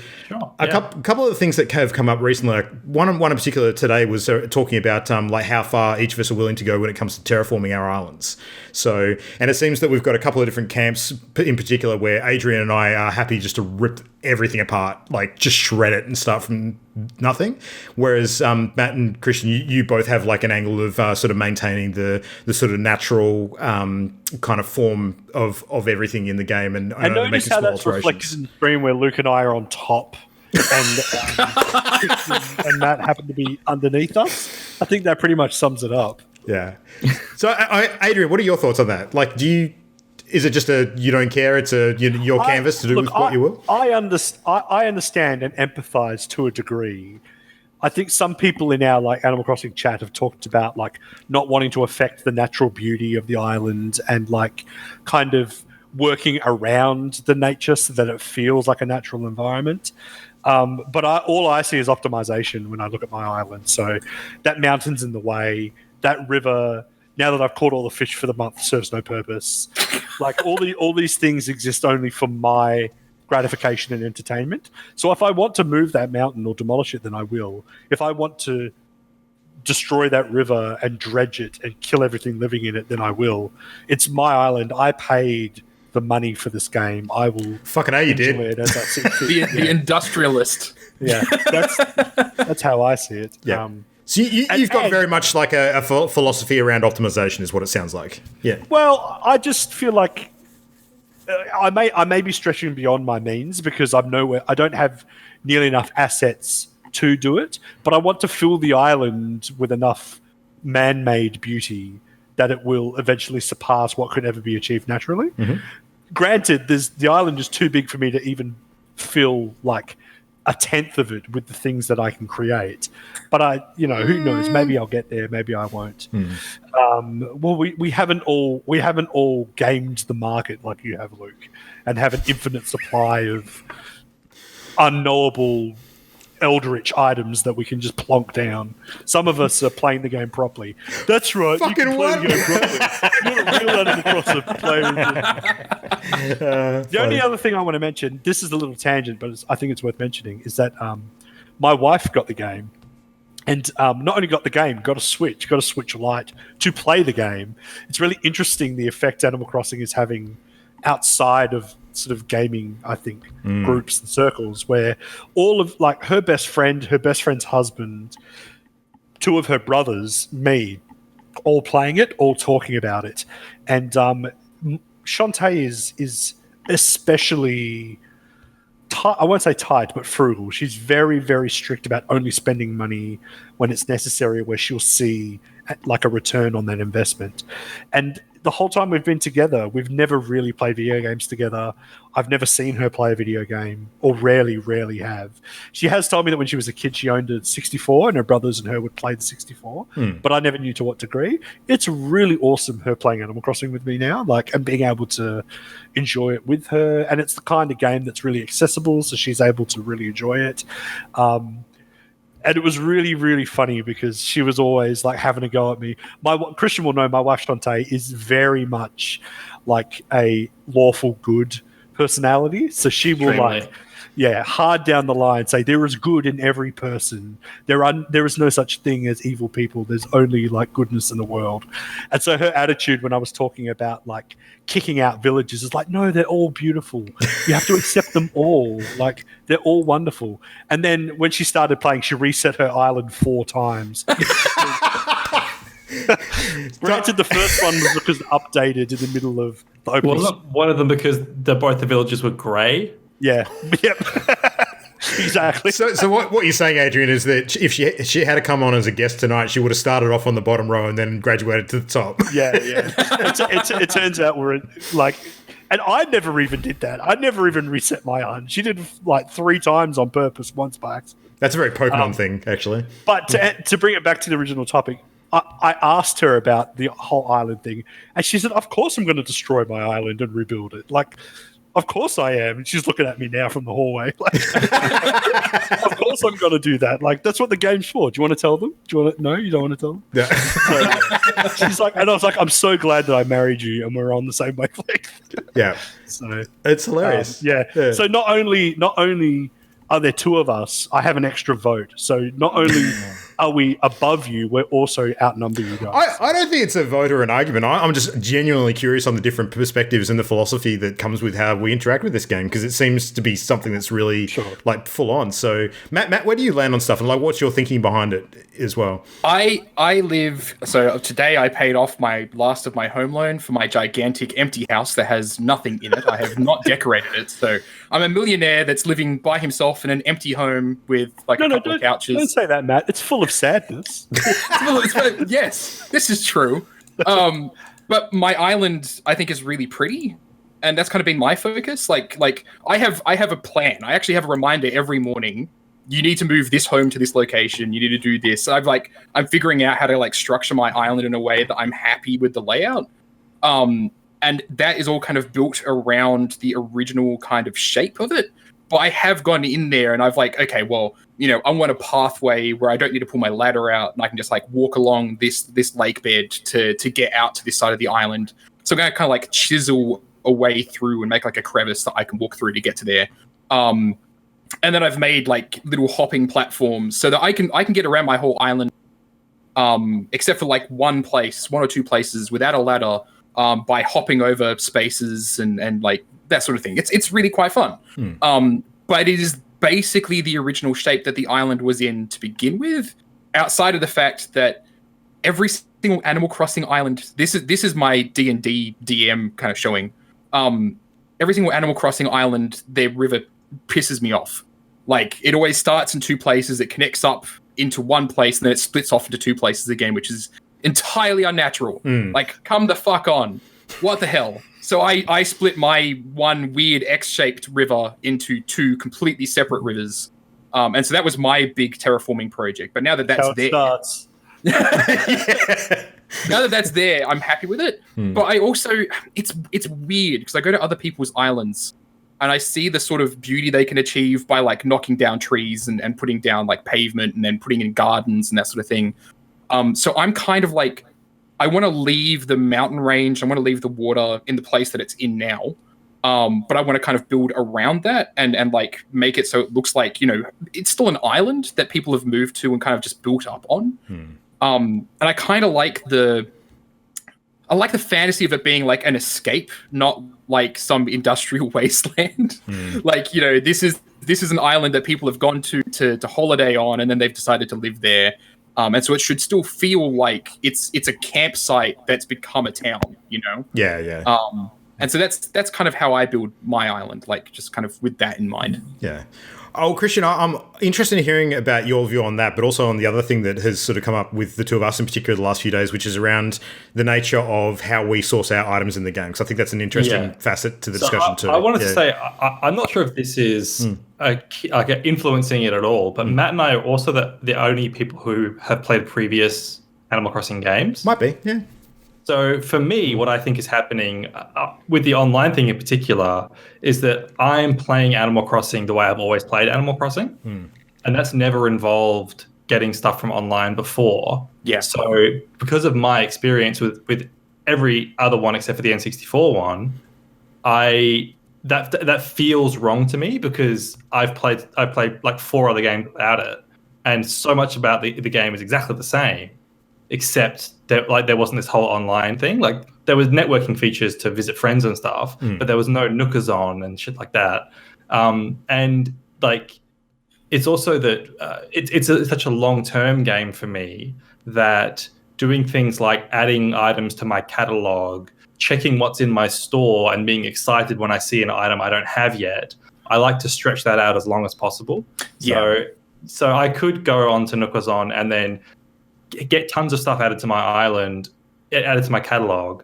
a couple of the things that have come up recently, like one in particular today was talking about like how far each of us are willing to go when it comes to terraforming our islands. So, and it seems that we've got a couple of different camps in particular where Adrian and I are happy just to rip everything apart, like just shred it and start from nothing. Whereas Matt and Christian, you both have like an angle of sort of maintaining the sort of natural kind of form of everything in the game, and notice how that's reflected in the stream where Luke and I are on top and Christian and Matt happen to be underneath us. I think that pretty much sums it up. Yeah. So, Adrian, what are your thoughts on that? Like, is it just you don't care? It's your canvas to do with what you will? I understand and empathise to a degree. I think some people in our like Animal Crossing chat have talked about like not wanting to affect the natural beauty of the island and like kind of working around the nature so that it feels like a natural environment. But all I see is optimization when I look at my island. So that mountain's in the way. That river, now that I've caught all the fish for the month, serves no purpose. Like all these things exist only for my gratification and entertainment. So if I want to move that mountain or demolish it, then I will. If I want to destroy that river and dredge it and kill everything living in it, then I will. It's my island. I paid the money for this game. I will fucking you enjoy did it as I see fit. The industrialist. Yeah, that's how I see it. Yeah. So you've got very much like a philosophy around optimization, is what it sounds like. Yeah. Well, I just feel like I may be stretching beyond my means because I don't have nearly enough assets to do it, but I want to fill the island with enough man-made beauty that it will eventually surpass what could ever be achieved naturally. Mm-hmm. Granted, the island is too big for me to even fill like a tenth of it with the things that I can create. But who knows? Maybe I'll get there. Maybe I won't. Well, we haven't all gamed the market like you have, Luke, and have an infinite supply of unknowable eldritch items that we can just plonk down. Some of us are playing the game properly. That's right. Fucking you can play the game properly. You're a real Animal Crossing player. The only other thing I want to mention, this is a little tangent, but I think it's worth mentioning, is that my wife got the game. And not only got the game, got a Switch Lite to play the game. It's really interesting the effect Animal Crossing is having outside of sort of gaming, I think, groups and circles, where all of like her best friend's husband, two of her brothers, me, all playing it, all talking about it. And Shantae is especially I won't say tight, but frugal. She's very, very strict about only spending money when it's necessary, where she'll see like a return on that investment. And the whole time we've been together, we've never really played video games together. I've never seen her play a video game, or rarely have. She has told me that when she was a kid, she owned a 64 and her brothers and her would play the 64, but I never knew to what degree. It's really awesome her playing Animal Crossing with me now, and being able to enjoy it with her. And it's the kind of game that's really accessible, so she's able to really enjoy it. And it was really, really funny because she was always like having a go at me. Christian will know my wife Shantae is very much like a lawful good personality. So she will hard down the line say there is good in every person. There is no such thing as evil people. There's only like goodness in the world. And so her attitude when I was talking about like kicking out villages is like, no, they're all beautiful. You have to accept them all. Like they're all wonderful. And then when she started playing, she reset her island 4 times. Granted, the first one was because updated in the middle of the opening. Wasn't one of them because both the villages were grey? Yeah. Yep. Exactly. So what you're saying, Adrian, is that if she had to come on as a guest tonight, she would have started off on the bottom row and then graduated to the top. Yeah. It turns out we're like, and I never even did that. I never even reset my island. She did like 3 times on purpose, once by accident. That's a very Pokemon thing, actually. But to bring it back to the original topic, I asked her about the whole island thing, and she said, "Of course, I'm going to destroy my island and rebuild it." Like, of course I am. And she's looking at me now from the hallway. Like, of course I'm going to do that. Like, that's what the game's for. Do you want to tell them? Do you want to? No, you don't want to tell them? Yeah. So, she's like, and I was like, I'm so glad that I married you and we're on the same wavelength. Yeah. So it's hilarious. Yeah. So not only are there 2 of us, I have an extra vote. So not only are we above you, we're also outnumber you guys. I don't think it's a vote or an argument. I'm just genuinely curious on the different perspectives and the philosophy that comes with how we interact with this game, because it seems to be something that's really like full on. So Matt, where do you land on stuff, and like what's your thinking behind it as well? So today I paid off my last of my home loan for my gigantic empty house that has nothing in it. I have not decorated it. So I'm a millionaire that's living by himself in an empty home with like a couple of couches. Don't say that, Matt. It's full of sadness. Yes, this is true. But my island, I think, is really pretty, and that's kind of been my focus. Like I have a plan. I actually have a reminder every morning. You need to move this home to this location. You need to do this. I'm figuring out how to like structure my island in a way that I'm happy with the layout. And that is all kind of built around the original kind of shape of it. But I have gone in there and I've like, okay, well, I want a pathway where I don't need to pull my ladder out and I can just like walk along this lake bed to get out to this side of the island. So I'm going to kind of like chisel a way through and make like a crevice that I can walk through to get to there. And then I've made like little hopping platforms so that I can get around my whole island except for like one or two places without a ladder, by hopping over spaces and like that sort of thing. It's really quite fun. But it is basically the original shape that the island was in to begin with, outside of the fact that every single Animal Crossing island, this is my D&D DM kind of showing. Every single Animal Crossing island, their river pisses me off. Like, it always starts in two places, it connects up into one place, and then it splits off into two places again, which is entirely unnatural. Like, come the fuck on. What the hell? So I split my one weird X-shaped river into two completely separate rivers. And so that was my big terraforming project. But now that that's there... starts. Now that that's there, I'm happy with it. But I also... It's weird, because I go to other people's islands, and I see the sort of beauty they can achieve by, like, knocking down trees and putting down, like, pavement and then putting in gardens and that sort of thing. So I'm kind of like... I want to leave the mountain range. I want to leave the water in the place that it's in now. But I want to kind of build around that and like make it so it looks like, you know, it's still an island that people have moved to and kind of just built up on. And I kind of like the fantasy of it being like an escape, not like some industrial wasteland. Like, you know, this is an island that people have gone to holiday on, and then they've decided to live there. And so it should still feel like it's a campsite that's become a town, you know? Yeah. And so that's kind of how I build my island, like just kind of with that in mind. Yeah. Oh, Christian, I'm interested in hearing about your view on that, but also on the other thing that has sort of come up with the two of us in particular the last few days, which is around the nature of how we source our items in the game. Because I think that's an interesting facet to the discussion too. I wanted to say, I'm not sure if this is influencing it at all, but Matt and I are also the only people who have played previous Animal Crossing games. Might be, yeah. So for me, what I think is happening with the online thing in particular is that I'm playing Animal Crossing the way I've always played Animal Crossing. And that's never involved getting stuff from online before. Yeah. So because of my experience with every other one except for the N64 one, that feels wrong to me because I've played like 4 other games without it. And so much about the game is exactly the same, except that like there wasn't this whole online thing. Like there was networking features to visit friends and stuff, but there was no Nookazon and shit like that. And like it's also that it's such a long-term game for me that doing things like adding items to my catalog, checking what's in my store, and being excited when I see an item I don't have yet, I like to stretch that out as long as possible. Yeah. So I could go on to Nookazon and then get tons of stuff added to my island, added to my catalog,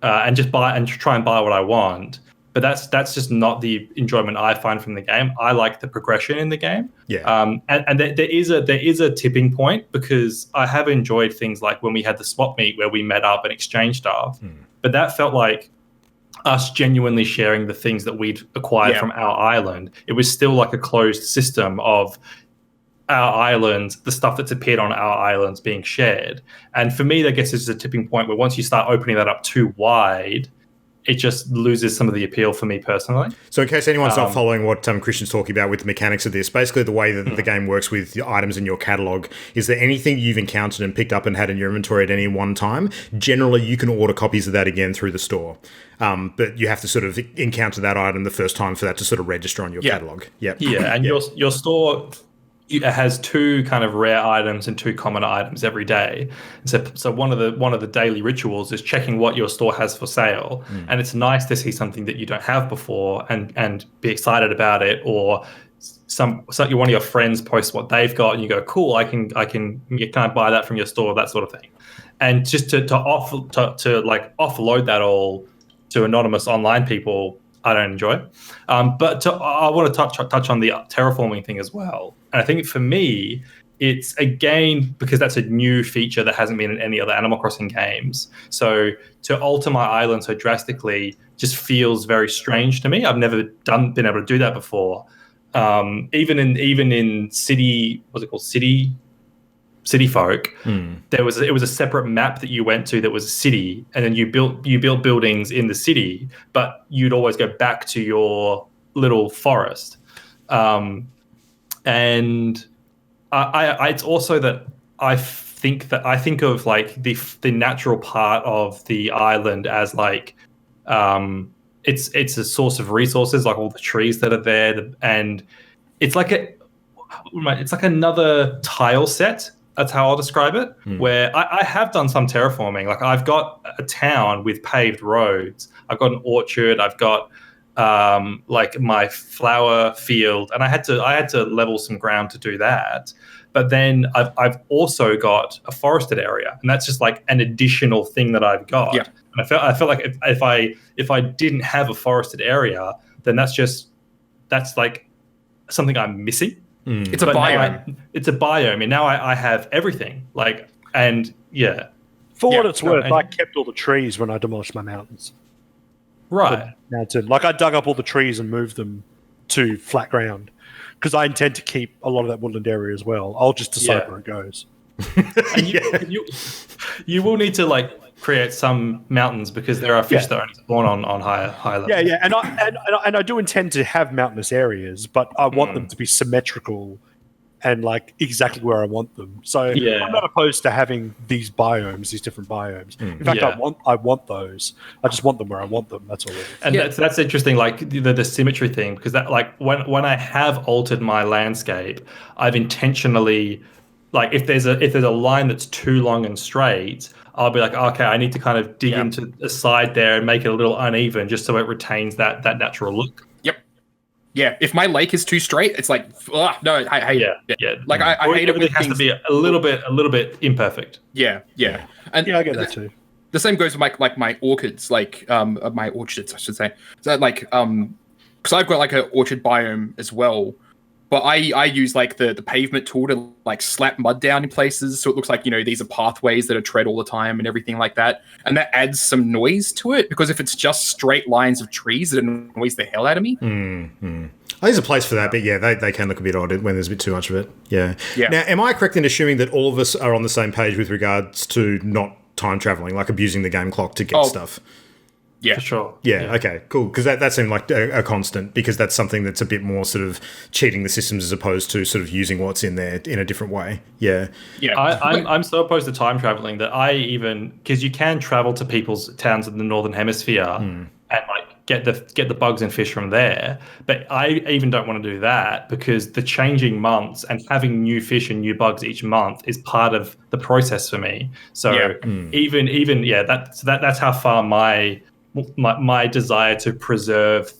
and just try and buy what I want. But that's just not the enjoyment I find from the game. I like the progression in the game. Yeah. And there is a tipping point because I have enjoyed things like when we had the swap meet where we met up and exchanged stuff. But that felt like us genuinely sharing the things that we'd acquired from our island. It was still like a closed system of our islands, the stuff that's appeared on our islands being shared. And for me, I guess it's a tipping point where once you start opening that up too wide, it just loses some of the appeal for me personally. So in case anyone's not following what Christian's talking about with the mechanics of this, basically the way that the game works with the items in your catalogue is that anything you've encountered and picked up and had in your inventory at any one time, generally you can order copies of that again through the store. But you have to sort of encounter that item the first time for that to sort of register on your catalogue. Yeah, and your store... It has 2 kind of rare items and 2 common items every day. So one of the daily rituals is checking what your store has for sale. And it's nice to see something that you don't have before and be excited about it, or one of your friends posts what they've got and you go, cool, I can buy that from your store, that sort of thing. And just to offload that all to anonymous online people, I don't enjoy. But I want to touch on the terraforming thing as well. And I think for me, it's again because that's a new feature that hasn't been in any other Animal Crossing games. So to alter my island so drastically just feels very strange to me. I've never been able to do that before. Even in city, what's it called, City Folk, it was a separate map that you went to that was a city, and then you built buildings in the city, but you'd always go back to your little forest. And it's also that think of like the natural part of the island as like it's a source of resources, like all the trees that are there, and it's like another tile set. That's how I'll describe it. Where I have done some terraforming. Like I've got a town with paved roads. I've got an orchard. I've got like my flower field, and I had to level some ground to do that. But then I've also got a forested area, and that's just like an additional thing that I've got. Yeah. And I felt like if I didn't have a forested area, then that's like something I'm missing. It's a biome. It's a biome, and now I have everything. Like, and yeah. For what it's worth, I kept all the trees when I demolished my mountains. Right. Mountain. Like I dug up all the trees and moved them to flat ground because I intend to keep a lot of that woodland area as well. I'll just decide where it goes. And you will need to like create some mountains because there are fish that only spawn on high level. Yeah, and I do intend to have mountainous areas, but I want them to be symmetrical and like exactly where I want them. So I'm not opposed to having these biomes, these different biomes. In fact, I want those. I just want them where I want them. That's all it is. And that's interesting, like the symmetry thing, because that like when I have altered my landscape, I've intentionally like if there's a line that's too long and straight, I'll be like, okay, I need to kind of dig into the side there and make it a little uneven just so it retains that natural look. Yep. Yeah. If my lake is too straight, it's like, no, I hate it. Yeah. Like I hate it when it has to be a little bit imperfect. Yeah. And I get that too. The same goes with my orchids, like my orchards, I should say. So like because I've got like an orchard biome as well. But I use like the pavement tool to like slap mud down in places so it looks like, these are pathways that are tread all the time and everything like that. And that adds some noise to it because if it's just straight lines of trees, it annoys the hell out of me. There's a place for that, but they can look a bit odd when there's a bit too much of it. Yeah. Now, am I correct in assuming that all of us are on the same page with regards to not time traveling, like abusing the game clock to get stuff? Yeah, for sure. Yeah, okay, cool. Because that seemed like a constant, because that's something that's a bit more sort of cheating the systems as opposed to sort of using what's in there in a different way. Yeah. I'm so opposed to time traveling that because you can travel to people's towns in the Northern Hemisphere and like get the bugs and fish from there. But I even don't want to do that because the changing months and having new fish and new bugs each month is part of the process for me. So that's how far my desire to preserve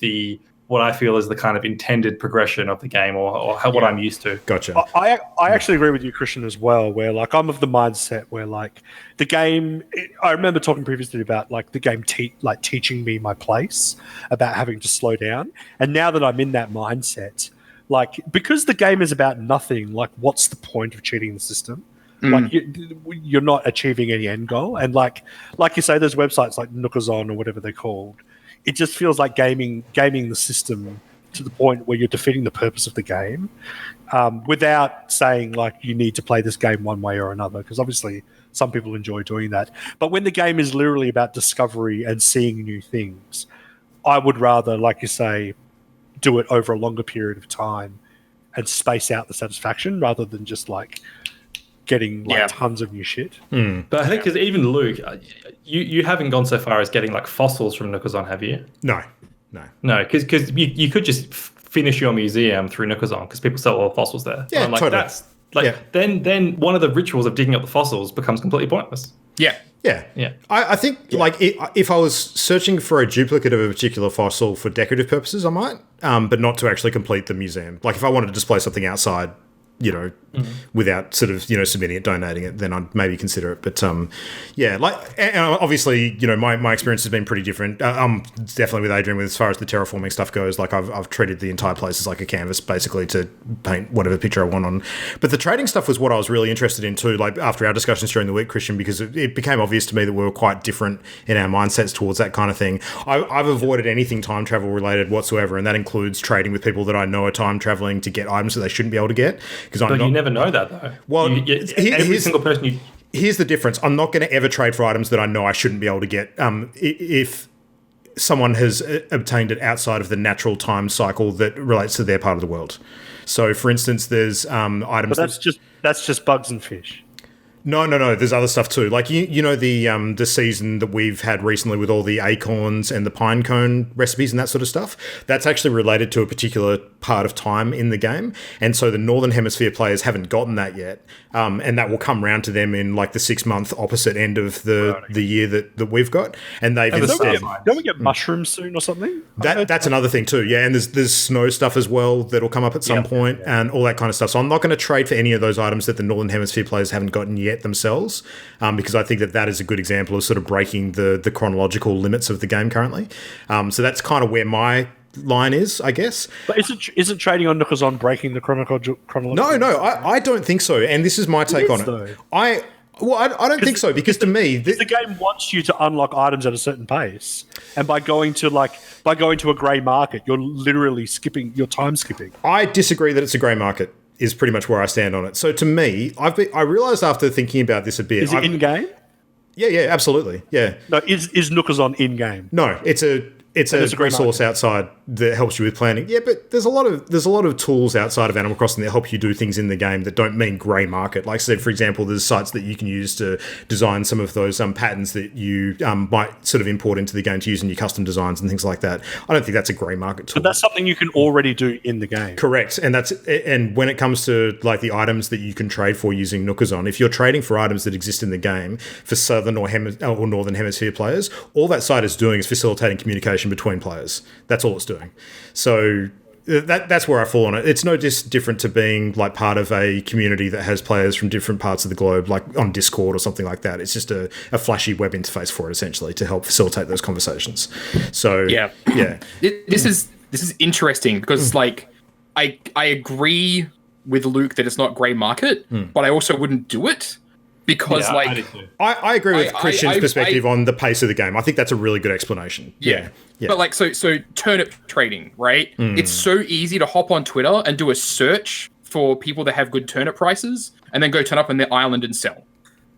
what I feel is the kind of intended progression of the game or what I'm used to. Gotcha. I actually agree with you, Christian, as well, where like I'm of the mindset where like the game, I remember talking previously about like the game teaching me my place, about having to slow down. And now that I'm in that mindset, like because the game is about nothing, like what's the point of cheating the system? Like you're not achieving any end goal, and like you say, there's websites like Nookazon or whatever they're called. It just feels like gaming the system to the point where you're defeating the purpose of the game, without saying like you need to play this game one way or another. Because obviously some people enjoy doing that, but when the game is literally about discovery and seeing new things, I would rather, like you say, do it over a longer period of time and space out the satisfaction rather than just like getting like tons of new shit. But I think because even Luke, you haven't gone so far as getting like fossils from Nookazon, have you? No, because you could just finish your museum through Nookazon because people sell all the fossils there. Yeah, like, totally. That's like then one of the rituals of digging up the fossils becomes completely pointless. Yeah. I think like if I was searching for a duplicate of a particular fossil for decorative purposes, I might, but not to actually complete the museum. Like if I wanted to display something outside, without sort of, submitting it, donating it, then I'd maybe consider it. But and obviously, my experience has been pretty different. I'm definitely with Adrian as far as the terraforming stuff goes. Like I've treated the entire place as like a canvas, basically, to paint whatever picture I want on. But the trading stuff was what I was really interested in too, like after our discussions during the week, Christian, because it became obvious to me that we were quite different in our mindsets towards that kind of thing. I've avoided anything time travel related whatsoever, and that includes trading with people that I know are time traveling to get items that they shouldn't be able to get. But you never know that, though. Well, every single person here's the difference. I'm not going to ever trade for items that I know I shouldn't be able to get. If someone has obtained it outside of the natural time cycle that relates to their part of the world. So, for instance, there's items. But that's just bugs and fish. No. There's other stuff too. Like you know the season that we've had recently with all the acorns and the pine cone recipes and that sort of stuff. That's actually related to a particular part of time in the game, and so the Northern Hemisphere players haven't gotten that yet, and that will come round to them in like the 6 month opposite end of the year that we've got, and they've instead. Don't we get mushrooms soon or something? That's another thing too. Yeah, and there's snow stuff as well that'll come up at some point, and all that kind of stuff. So I'm not going to trade for any of those items that the Northern Hemisphere players haven't gotten yet themselves, because I think that is a good example of sort of breaking the chronological limits of the game currently. So that's kind of where my line is, I guess. But isn't trading on Nookazon breaking the chronological? No, I don't think so. And this is my take on it. Though. I don't think so, because to me the game wants you to unlock items at a certain pace, and by going to a grey market, you're literally time skipping. I disagree that it's a grey market. Is pretty much where I stand on it. So to me, I realised after thinking about this a bit. Is it in game? Yeah, absolutely. Yeah. No, is Nookazon in game? No, it's a resource outside that helps you with planning. Yeah, but there's a lot of tools outside of Animal Crossing that help you do things in the game that don't mean grey market. Like I said, for example, there's sites that you can use to design some of those patterns that you might sort of import into the game to use in your custom designs and things like that. I don't think that's a grey market tool. But that's something you can already do in the game. Correct, and when it comes to like the items that you can trade for using Nookazon, if you're trading for items that exist in the game for Southern or Northern Hemisphere players, all that site is doing is facilitating communication between players. That's all it's doing. So that's where I fall on it. It's no different to being like part of a community that has players from different parts of the globe, like on Discord or something like that. It's just a flashy web interface for it, essentially, to help facilitate those conversations. So yeah. This is interesting because it's like I agree with Luke that it's not grey market, but I also wouldn't do it. Because I agree with Christian's perspective on the pace of the game. I think that's a really good explanation. Yeah. But like so turnip trading, right? It's so easy to hop on Twitter and do a search for people that have good turnip prices and then go turn up on their island and sell.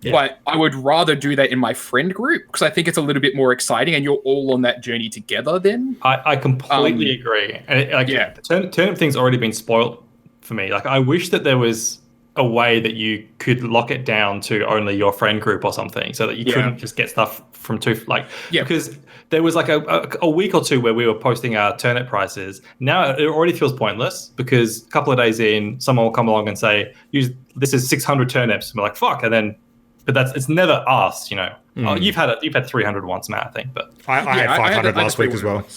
Yeah. But I would rather do that in my friend group because I think it's a little bit more exciting and you're all on that journey together then. I completely agree. And the turnip thing's already been spoiled for me. Like I wish that there was a way that you could lock it down to only your friend group or something so that you couldn't just get stuff from because there was like a week or two where we were posting our turnip prices. Now it already feels pointless because a couple of days in, someone will come along and say, this is 600 turnips. And we're like, fuck. And then, but it's never us, you know. Oh, you've had 300 once, Matt, I think, but I had 500 last week as well.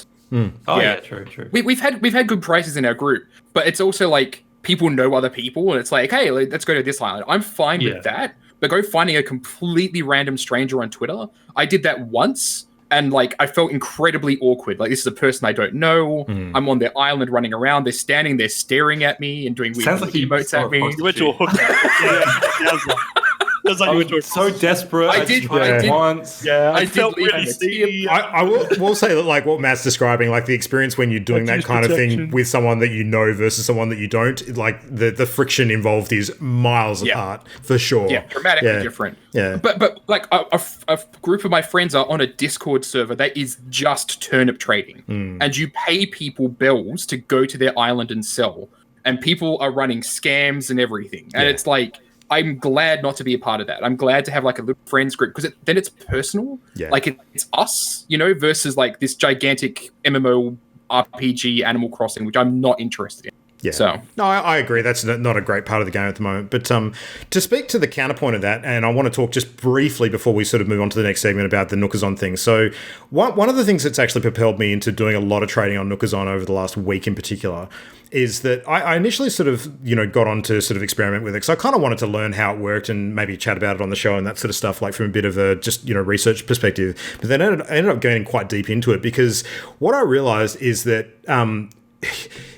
Oh yeah, true. We've had good prices in our group, but it's also like, people know other people, and it's like, hey, let's go to this island. I'm fine with that, but go finding a completely random stranger on Twitter. I did that once, and like I felt incredibly awkward. Like this is a person I don't know. I'm on their island running around. They're standing there staring at me and doing weird emotes at me. You went to a hookup. I was so desperate. I did once. Yeah, I felt really steamy. I will say that, like what Matt's describing, like the experience when you're doing that kind of thing with someone that you know versus someone that you don't, like the friction involved is miles apart for sure. Yeah, dramatically different. Yeah, but like a group of my friends are on a Discord server that is just turnip trading, and you pay people bells to go to their island and sell, and people are running scams and everything, and it's like. I'm glad not to be a part of that. I'm glad to have like a little friends group because then it's personal. Yeah. Like it's us, you know, versus like this gigantic MMO RPG Animal Crossing, which I'm not interested in. Yeah. So no, I agree. That's not a great part of the game at the moment. But to speak to the counterpoint of that, and I want to talk just briefly before we sort of move on to the next segment about the Nookazon thing. So one of the things that's actually propelled me into doing a lot of trading on Nookazon over the last week in particular is that I initially sort of, you know, got on to sort of experiment with it because I kind of wanted to learn how it worked and maybe chat about it on the show and that sort of stuff, like from a bit of a just, you know, research perspective. But then I ended up getting quite deep into it because what I realized is that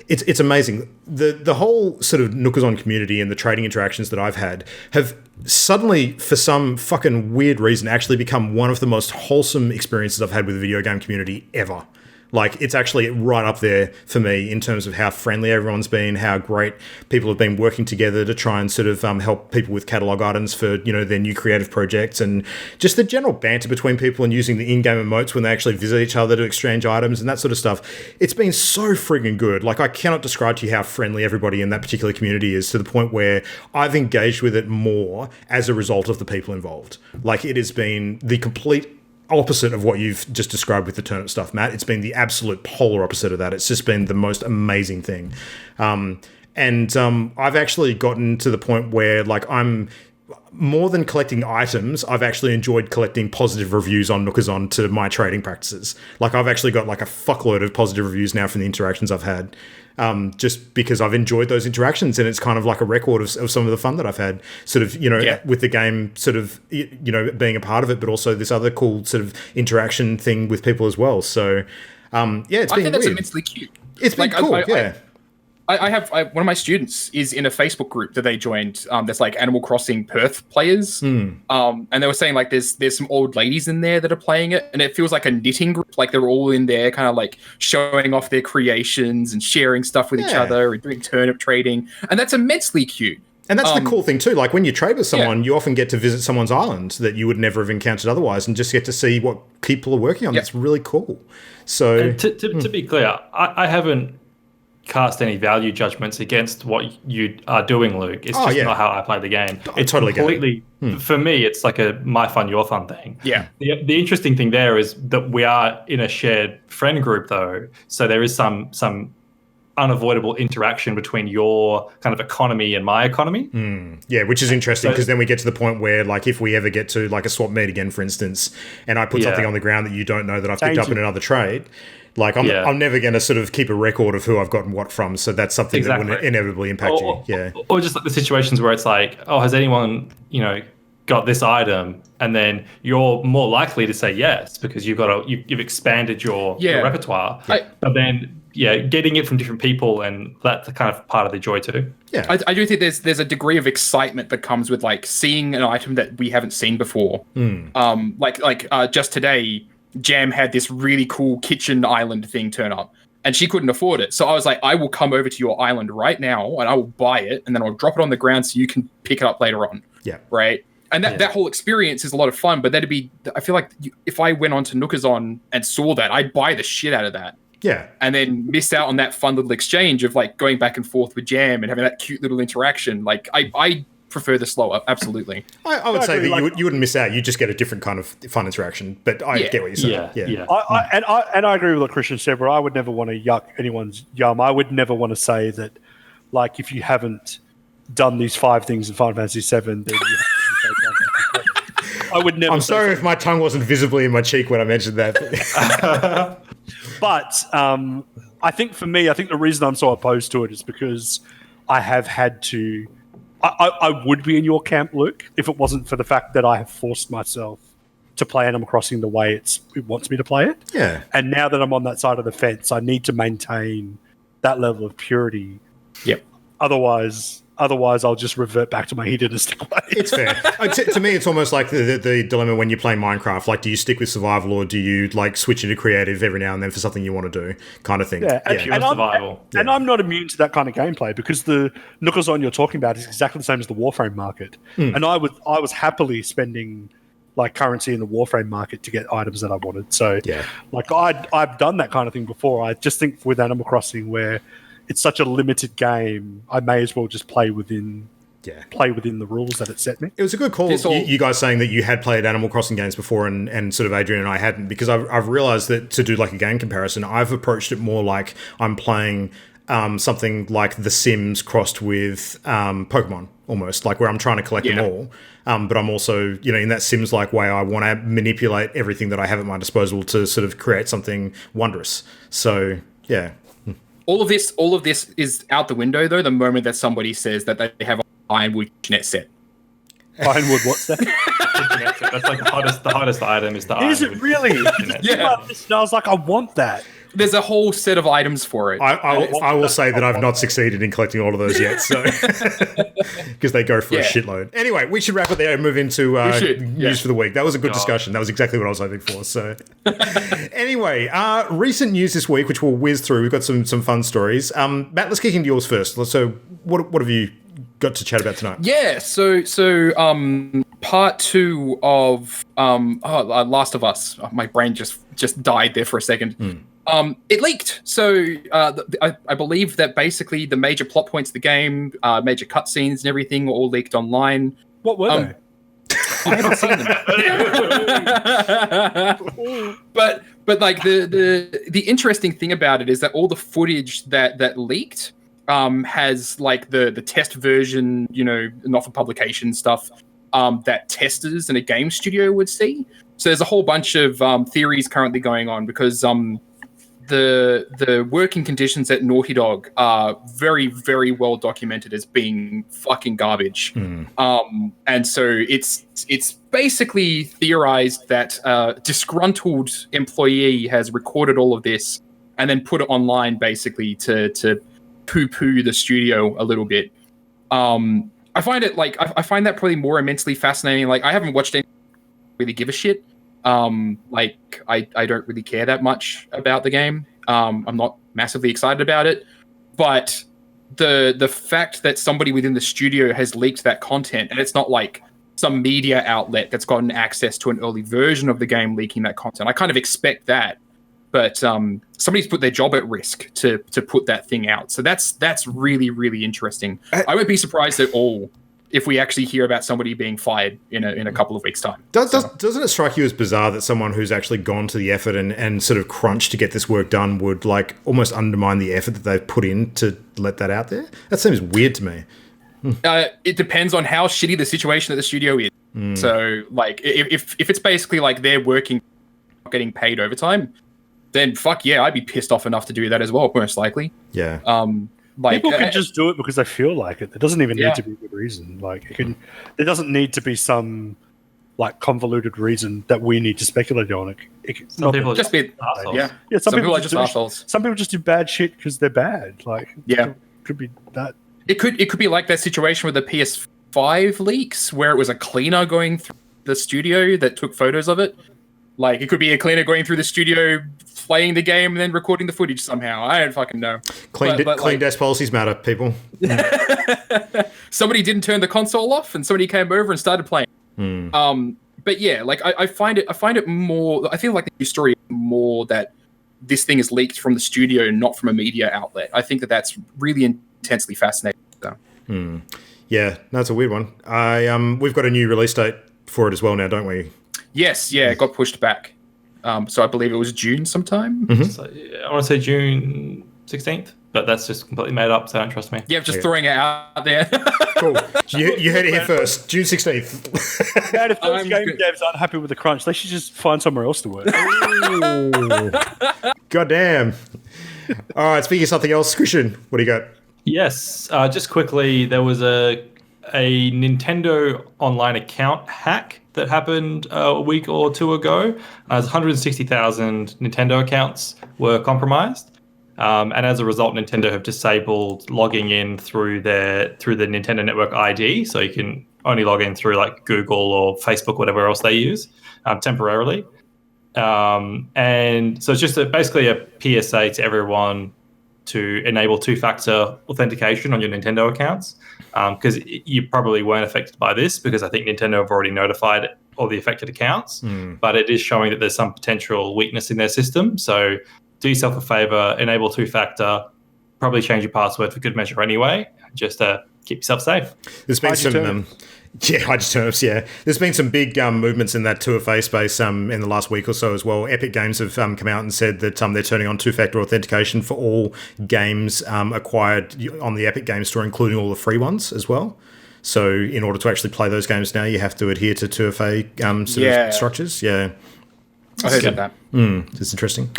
it's amazing. The whole sort of Nookazon community and the trading interactions that I've had have suddenly, for some fucking weird reason, actually become one of the most wholesome experiences I've had with the video game community ever. Like, it's actually right up there for me in terms of how friendly everyone's been, how great people have been working together to try and sort of help people with catalog items for, you know, their new creative projects, and just the general banter between people and using the in-game emotes when they actually visit each other to exchange items and that sort of stuff. It's been so friggin' good. Like, I cannot describe to you how friendly everybody in that particular community is, to the point where I've engaged with it more as a result of the people involved. Like, it has been the complete opposite of what you've just described with the turnip stuff, Matt. It's been the absolute polar opposite of that. It's just been the most amazing thing. I've actually gotten to the point where, like, I'm more than collecting items, I've actually enjoyed collecting positive reviews on Nookazon to my trading practices. Like, I've actually got like a fuckload of positive reviews now from the interactions I've had. Just because I've enjoyed those interactions, and it's kind of like a record of some of the fun that I've had, sort of, you know, with the game, sort of, you know, being a part of it, but also this other cool sort of interaction thing with people as well. So, it's been weird. I think that's immensely cute. It's been cool, I have one of my students is in a Facebook group that they joined. There's like Animal Crossing Perth players, and they were saying like there's some old ladies in there that are playing it, and it feels like a knitting group. Like they're all in there, kind of like showing off their creations and sharing stuff with each other and doing turnip trading, and that's immensely cute. And that's the cool thing too. Like, when you trade with someone, you often get to visit someone's island that you would never have encountered otherwise, and just get to see what people are working on. That's really cool. So, and to be clear, I haven't cast any value judgments against what you are doing, Luke. It's just not how I play the game. It's totally completely, for me, it's like a my fun, your fun thing. Yeah. The interesting thing there is that we are in a shared friend group, though. So there is some unavoidable interaction between your kind of economy and my economy. Yeah, which is interesting, because then we get to the point where, like, if we ever get to like a swap meet again, for instance, and I put something on the ground that you don't know that I've picked up in another trade, like, I'm never going to sort of keep a record of who I've gotten what from. So that's something that will inevitably impact you. Or just like the situations where it's like, oh, has anyone, you know, got this item? And then you're more likely to say yes, because you've expanded your repertoire. But then, getting it from different people, and that's kind of part of the joy too. Yeah, I do think there's a degree of excitement that comes with like seeing an item that we haven't seen before. Just today, Jam had this really cool kitchen island thing turn up, and she couldn't afford it. So I was like, I will come over to your island right now, and I will buy it, and then I'll drop it on the ground so you can pick it up later on. Yeah. Right. And that whole experience is a lot of fun, but I feel like if I went on to Nookazon and saw that, I'd buy the shit out of that. Yeah. And then miss out on that fun little exchange of like going back and forth with Jam and having that cute little interaction. Like, I prefer the slower, absolutely. I would say that you wouldn't miss out. You just get a different kind of fun interaction. But I get what you're saying. I agree with what Christian said, where I would never want to yuck anyone's yum. I would never want to say that, like, if you haven't done these 5 things in Final Fantasy VII, then you have to say Final Fantasy VII. I would never. I'm sorry if my tongue wasn't visibly in my cheek when I mentioned that. But I think for me, the reason I'm so opposed to it is because I have had to. I would be in your camp, Luke, if it wasn't for the fact that I have forced myself to play Animal Crossing the way it wants me to play it. Yeah. And now that I'm on that side of the fence, I need to maintain that level of purity. Yep. Otherwise, I'll just revert back to my hedonistic way. It's fair. To me, it's almost like the dilemma when you play Minecraft. Like, do you stick with survival, or do you like switch into creative every now and then for something you want to do, kind of thing? And I'm not immune to that kind of gameplay, because the Nookazon you're talking about is exactly the same as the Warframe market. And I was happily spending like currency in the Warframe market to get items that I wanted. So like I've done that kind of thing before. I just think with Animal Crossing, where it's such a limited game, I may as well just play within the rules that it set me. It was a good call, you guys saying that you had played Animal Crossing games before, and sort of Adrian and I hadn't, because I've realised that to do like a game comparison, I've approached it more like I'm playing something like The Sims crossed with Pokemon, almost, like where I'm trying to collect them all. But I'm also, in that Sims-like way, I want to manipulate everything that I have at my disposal to sort of create something wondrous. So, yeah. All of this is out the window, though, the moment that somebody says that they have an Ironwood internet set. Ironwood, what's that? Internet set. That's like the hottest item is the Ironwood. Is it really? Yeah. And I was like, I want that. there's a whole set of items for it. I will say that I've not succeeded in collecting all of those yet, so because they go for a shitload. Anyway, we should wrap it there and move into news for the week. That was a good discussion. That was exactly what I was hoping for. So anyway, recent news this week, which we'll whiz through. We've got some fun stories. Matt, let's kick into yours first. So what have you got to chat about tonight? Yeah, so part 2 of Last of Us. Oh, my brain just died there for a second. It leaked. So I believe that basically the major plot points of the game, major cutscenes and everything were all leaked online. What were they? I haven't seen them. But like the interesting thing about it is that all the footage that leaked has like the test version, not for publication stuff, that testers in a game studio would see. So there's a whole bunch of theories currently going on because the working conditions at Naughty Dog are very, very well documented as being fucking garbage. And so it's basically theorized that a disgruntled employee has recorded all of this and then put it online basically to poo-poo the studio a little bit. I find it I find that probably more immensely fascinating. Like I haven't watched any really give a shit. I don't really care that much about the game. I'm not massively excited about it, but the fact that somebody within the studio has leaked that content, and it's not like some media outlet that's gotten access to an early version of the game leaking that content. I kind of expect that, but somebody's put their job at risk to put that thing out. So that's really, really interesting. I won't be surprised at all if we actually hear about somebody being fired in a couple of weeks' time. Doesn't it strike you as bizarre that someone who's actually gone to the effort and sort of crunched to get this work done would like almost undermine the effort that they've put in to let that out there? That seems weird to me. It depends on how shitty the situation at the studio is. So like if it's basically like they're working, not getting paid overtime, then fuck yeah, I'd be pissed off enough to do that as well, most likely. Yeah. People can just do it because they feel like it. There doesn't even need to be a good reason. There doesn't need to be some like convoluted reason that we need to speculate on. Some people just be assholes. Some people are just assholes. Some people just do bad shit because they're bad. It could be that. It could be like that situation with the PS5 leaks where it was a cleaner going through the studio that took photos of it. Like it could be a cleaner going through the studio, playing the game, and then recording the footage somehow. I don't fucking know. Clean desk policies matter, people. Somebody didn't turn the console off, and somebody came over and started playing. But yeah, like I find it more. I feel like the news story is more that this thing is leaked from the studio, not from a media outlet. I think that's really intensely fascinating. So. Yeah, that's a weird one. We've got a new release date for it as well now, don't we? Yes, yeah, it got pushed back. So I believe it was June sometime. So, I want to say June 16th, but that's just completely made up, so don't trust me. Yeah, just throwing it out there. Cool. You heard it here first. June 16th. Man, if those game devs aren't happy with the crunch, they should just find somewhere else to work. God damn. All right, speaking of something else, Christian, what do you got? Yes, just quickly, there was a Nintendo online account hack that happened a week or two ago. 160,000 Nintendo accounts were compromised, and as a result, Nintendo have disabled logging in through the Nintendo Network ID, so you can only log in through like Google or Facebook, whatever else they use, temporarily. And so it's just basically a PSA to everyone to enable two-factor authentication on your Nintendo accounts, because you probably weren't affected by this because I think Nintendo have already notified all the affected accounts, but it is showing that there's some potential weakness in their system. So do yourself a favor, enable two-factor, probably change your password for good measure anyway, just to keep yourself safe. There's been some... hydroterms, yeah. There's been some big movements in that 2FA space in the last week or so as well. Epic Games have come out and said that they're turning on two-factor authentication for all games acquired on the Epic Games Store, including all the free ones as well. So in order to actually play those games now, you have to adhere to 2FA structures. Yeah. I heard that. It's interesting.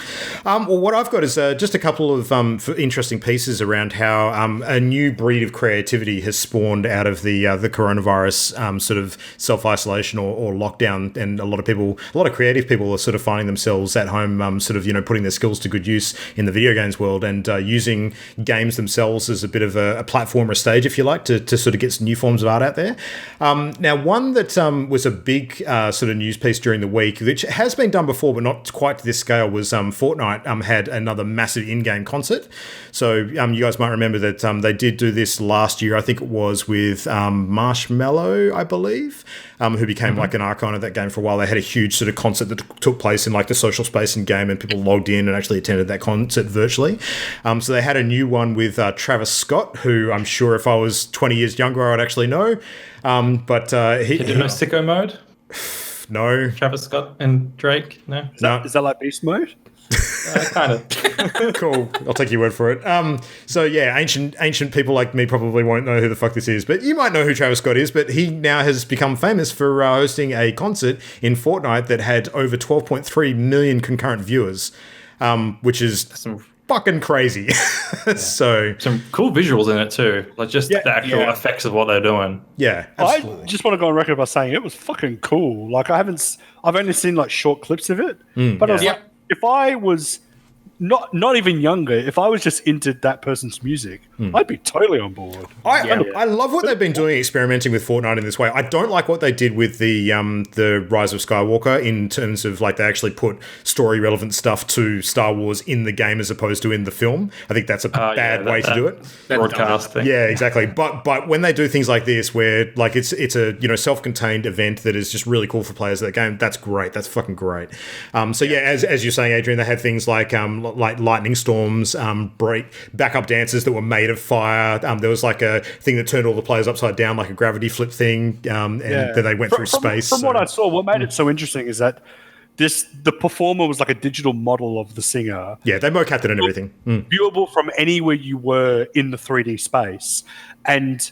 Well, what I've got is just a couple of interesting pieces around how a new breed of creativity has spawned out of the coronavirus sort of self-isolation or lockdown, and a lot of creative people are sort of finding themselves at home, sort of putting their skills to good use in the video games world and using games themselves as a bit of a platform or a stage, if you like, to sort of get some new forms of art out there. Now, one that was a big sort of news piece during the week, which has been done before, but not quite to this scale, was Fortnite had another massive in-game concert. So you guys might remember that they did do this last year. I think it was with Marshmello, I believe, who became like an icon of that game for a while. They had a huge sort of concert that took place in like the social space in game, and people logged in and actually attended that concert virtually. So they had a new one with Travis Scott, who I'm sure if I was 20 years younger, I'd actually know. But he Did you know sicko mode? No. Travis Scott and Drake? No? Is that like beast mode? Kind of. Cool. I'll take your word for it. So yeah, ancient people like me probably won't know who the fuck this is, but you might know who Travis Scott is. But he now has become famous for hosting a concert in Fortnite that had over 12.3 million concurrent viewers, which is fucking crazy. So some cool visuals in it too, like just the actual effects of what they're doing. Yeah, absolutely. I just want to go on record by saying it was fucking cool. Like I've only seen like short clips of it, but I was like, if I was not even younger, if I was just into that person's music, I'd be totally on board. I love what they've been doing, experimenting with Fortnite in this way. I don't like what they did with the Rise of Skywalker in terms of like they actually put story relevant stuff to Star Wars in the game as opposed to in the film. I think that's a bad way to do it. Broadcast thing. Yeah, exactly. But when they do things like this, where like it's a self-contained event that is just really cool for players of the game, that's great. That's fucking great. So as you're saying, Adrian, they had things like lightning storms, backup dances that were made of fire. There was like a thing that turned all the players upside down, like a gravity flip thing, and then they went through space. From what I saw, what made it so interesting is that the performer was like a digital model of the singer. Yeah, they mocapped it and everything. Viewable from anywhere you were in the 3D space, and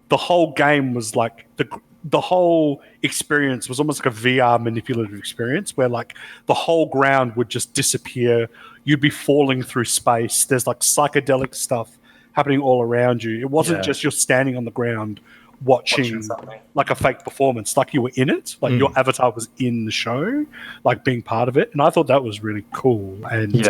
the whole game was like the whole experience was almost like a VR manipulative experience where like the whole ground would just disappear. You'd be falling through space. There's like psychedelic stuff happening all around you. It wasn't just you're standing on the ground watching like a fake performance, like you were in it, like your avatar was in the show, like being part of it. And I thought that was really cool. And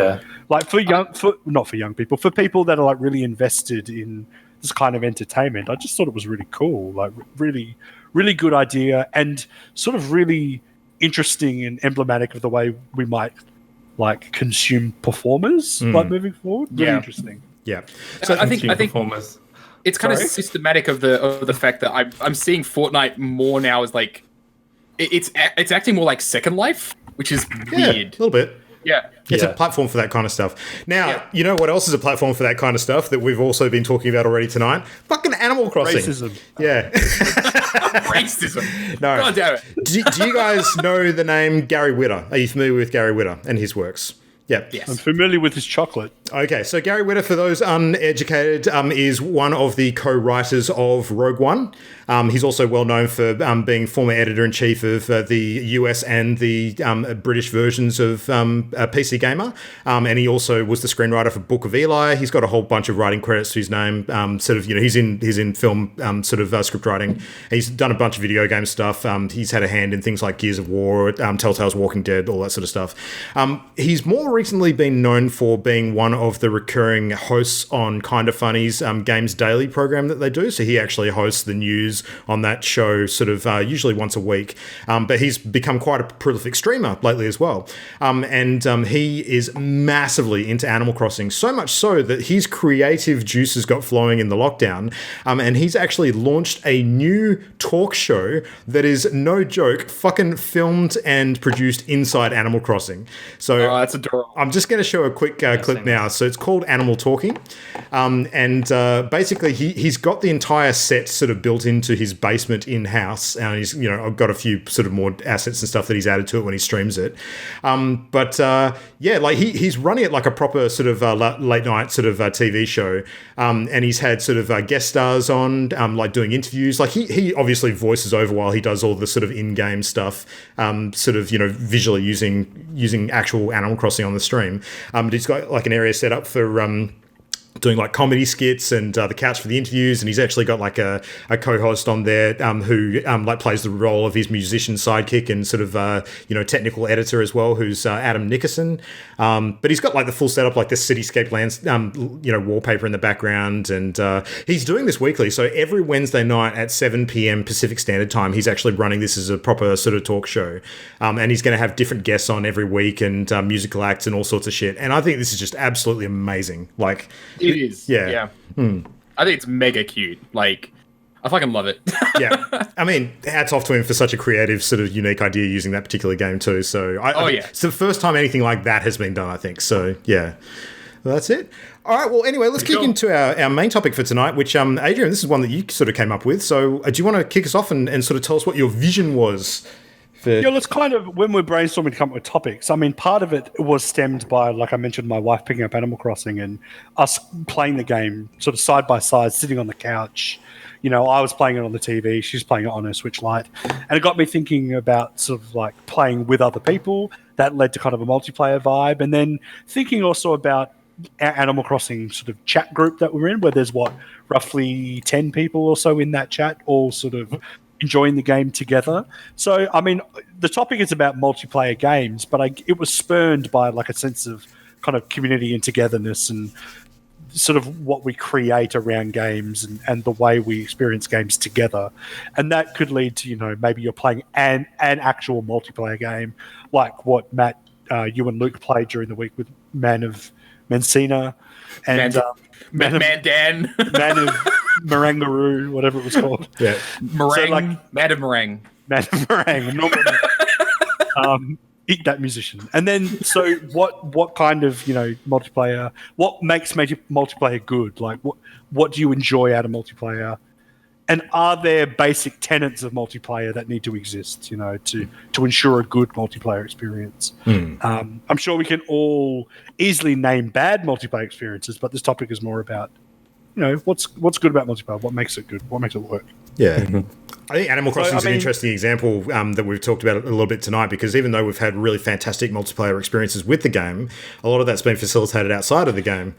like not for young people, for people that are like really invested in this kind of entertainment, I just thought it was really cool, like really, really good idea, and sort of really interesting and emblematic of the way we might like consume performers like moving forward. Really interesting. Yeah. So I think performers. It's kind of systematic of the fact that I'm seeing Fortnite more now as like it's acting more like Second Life, which is weird. A little bit. Yeah. It's a platform for that kind of stuff. Now, you know what else is a platform for that kind of stuff that we've also been talking about already tonight? Fucking Animal Crossing. Racism. Yeah. Racism. No. God damn it. Do you guys know the name Gary Whitta? Are you familiar with Gary Whitta and his works? Yep. Yes. I'm familiar with his chocolate. Okay, so Gary Whitta, for those uneducated, is one of the co-writers of Rogue One. He's also well known for being former editor-in-chief of the US and the British versions of PC Gamer. And he also was the screenwriter for Book of Eli. He's got a whole bunch of writing credits to his name. He's in film script writing. He's done a bunch of video game stuff. He's had a hand in things like Gears of War, Telltale's Walking Dead, all that sort of stuff. He's more recently been known for being one of the recurring hosts on Kinda Funny's Games Daily program that they do. So he actually hosts the news on that show usually once a week. But he's become quite a prolific streamer lately as well. And he is massively into Animal Crossing, so much so that his creative juices got flowing in the lockdown. And he's actually launched a new talk show that is, no joke, fucking filmed and produced inside Animal Crossing. So that's adorable. I'm just going to show a quick clip now. So it's called Animal Talking. And basically he's got the entire set sort of built into into his basement in-house, and he's, you know, got a few sort of more assets and stuff that he's added to it when he streams it. Like he's running it like a proper sort of late night sort of TV show, and he's had sort of guest stars on, like doing interviews. Like he obviously voices over while he does all the sort of in-game stuff, sort of, you know, visually using actual Animal Crossing on the stream. But he's got like an area set up for doing like comedy skits and the couch for the interviews, and he's actually got like a co-host on there who like plays the role of his musician sidekick and sort of you know, technical editor as well, who's Adam Nickerson. But he's got like the full setup, like this cityscape lands, you know, wallpaper in the background, and he's doing this weekly. So every Wednesday night at 7 p.m. Pacific Standard Time, he's actually running this as a proper sort of talk show, and he's going to have different guests on every week and musical acts and all sorts of shit. And I think this is just absolutely amazing. Like. It is. Yeah. I think it's mega cute. Like, I fucking love it. Yeah. I mean, hats off to him for such a creative, sort of unique idea using that particular game too. So, it's the first time anything like that has been done, I think. So, yeah. Well, that's it. All right. Well, anyway, let's kick into our main topic for tonight, which, Adrian, this is one that you sort of came up with. So, do you want to kick us off and sort of tell us what your vision was? Yeah, let's kind of, when we're brainstorming to come up with topics, I mean, part of it was stemmed by, like I mentioned, my wife picking up Animal Crossing and us playing the game sort of side by side, sitting on the couch. You know, I was playing it on the TV, she's playing it on her Switch Lite. And it got me thinking about sort of like playing with other people. That led to kind of a multiplayer vibe. And then thinking also about our Animal Crossing sort of chat group that we're in, where there's roughly 10 people or so in that chat, all sort of enjoying the game together. So, I mean, the topic is about multiplayer games, but it was spurned by like a sense of kind of community and togetherness and sort of what we create around games and the way we experience games together. And that could lead to, you know, maybe you're playing an actual multiplayer game, like what Matt, you and Luke played during the week with Man of Mencina and Medan. Man of Marangaroo, whatever it was called. Yeah. Meringue. So like, Mad of Meringue. Mad of Meringue. Eat that musician. And then, so what kind of, you know, multiplayer, what makes multiplayer good? Like, what do you enjoy out of multiplayer? And are there basic tenets of multiplayer that need to exist, you know, to ensure a good multiplayer experience? I'm sure we can all easily name bad multiplayer experiences, but this topic is more about, you know, what's good about multiplayer, what makes it good, what makes it work. Yeah. I think Animal Crossing is an interesting example that we've talked about a little bit tonight, because even though we've had really fantastic multiplayer experiences with the game, a lot of that's been facilitated outside of the game.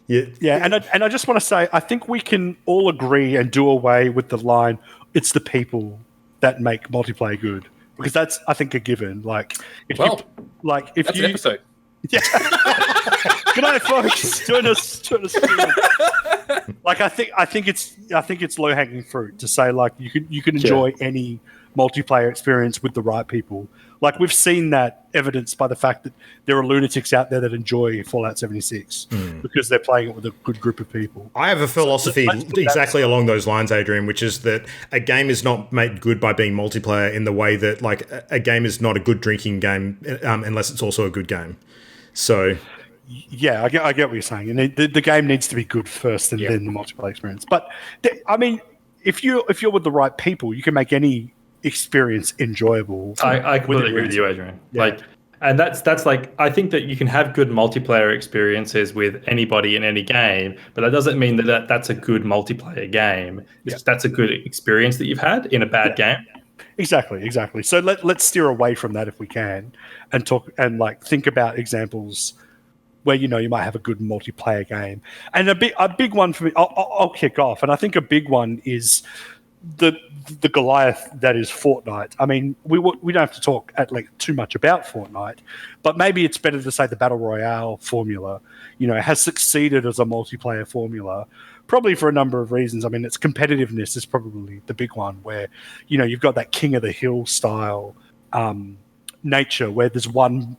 Yeah, and I just want to say, I think we can all agree and do away with the line, it's the people that make multiplayer good. Because that's, I think, a given. Like, if that's you, an episode. Yeah. Good night, folks. Join us. Like, I think it's low hanging fruit to say, like, you can enjoy any multiplayer experience with the right people. Like, we've seen that evidenced by the fact that there are lunatics out there that enjoy Fallout 76 because they're playing it with a good group of people. I have a philosophy exactly along those lines, Adrian, which is that a game is not made good by being multiplayer in the way that, like, a game is not a good drinking game unless it's also a good game. So... Yeah, I get what you're saying. And the game needs to be good first and then the multiplayer experience. But, I mean, if you're with the right people, you can make any experience enjoyable. I completely agree with you, Adrian. Yeah. Like, and that's like, I think that you can have good multiplayer experiences with anybody in any game, but that doesn't mean that that's a good multiplayer game. That's a good experience that you've had in a bad game. Exactly. So let's steer away from that if we can, and talk and like think about examples where, you know, you might have a good multiplayer game. And a big one for me, I'll kick off, and I think a big one is the Goliath that is Fortnite. I mean, we don't have to talk at like too much about Fortnite, but maybe it's better to say the Battle Royale formula, you know, has succeeded as a multiplayer formula, probably for a number of reasons. I mean, its competitiveness is probably the big one, where, you know, you've got that King of the Hill style nature where there's one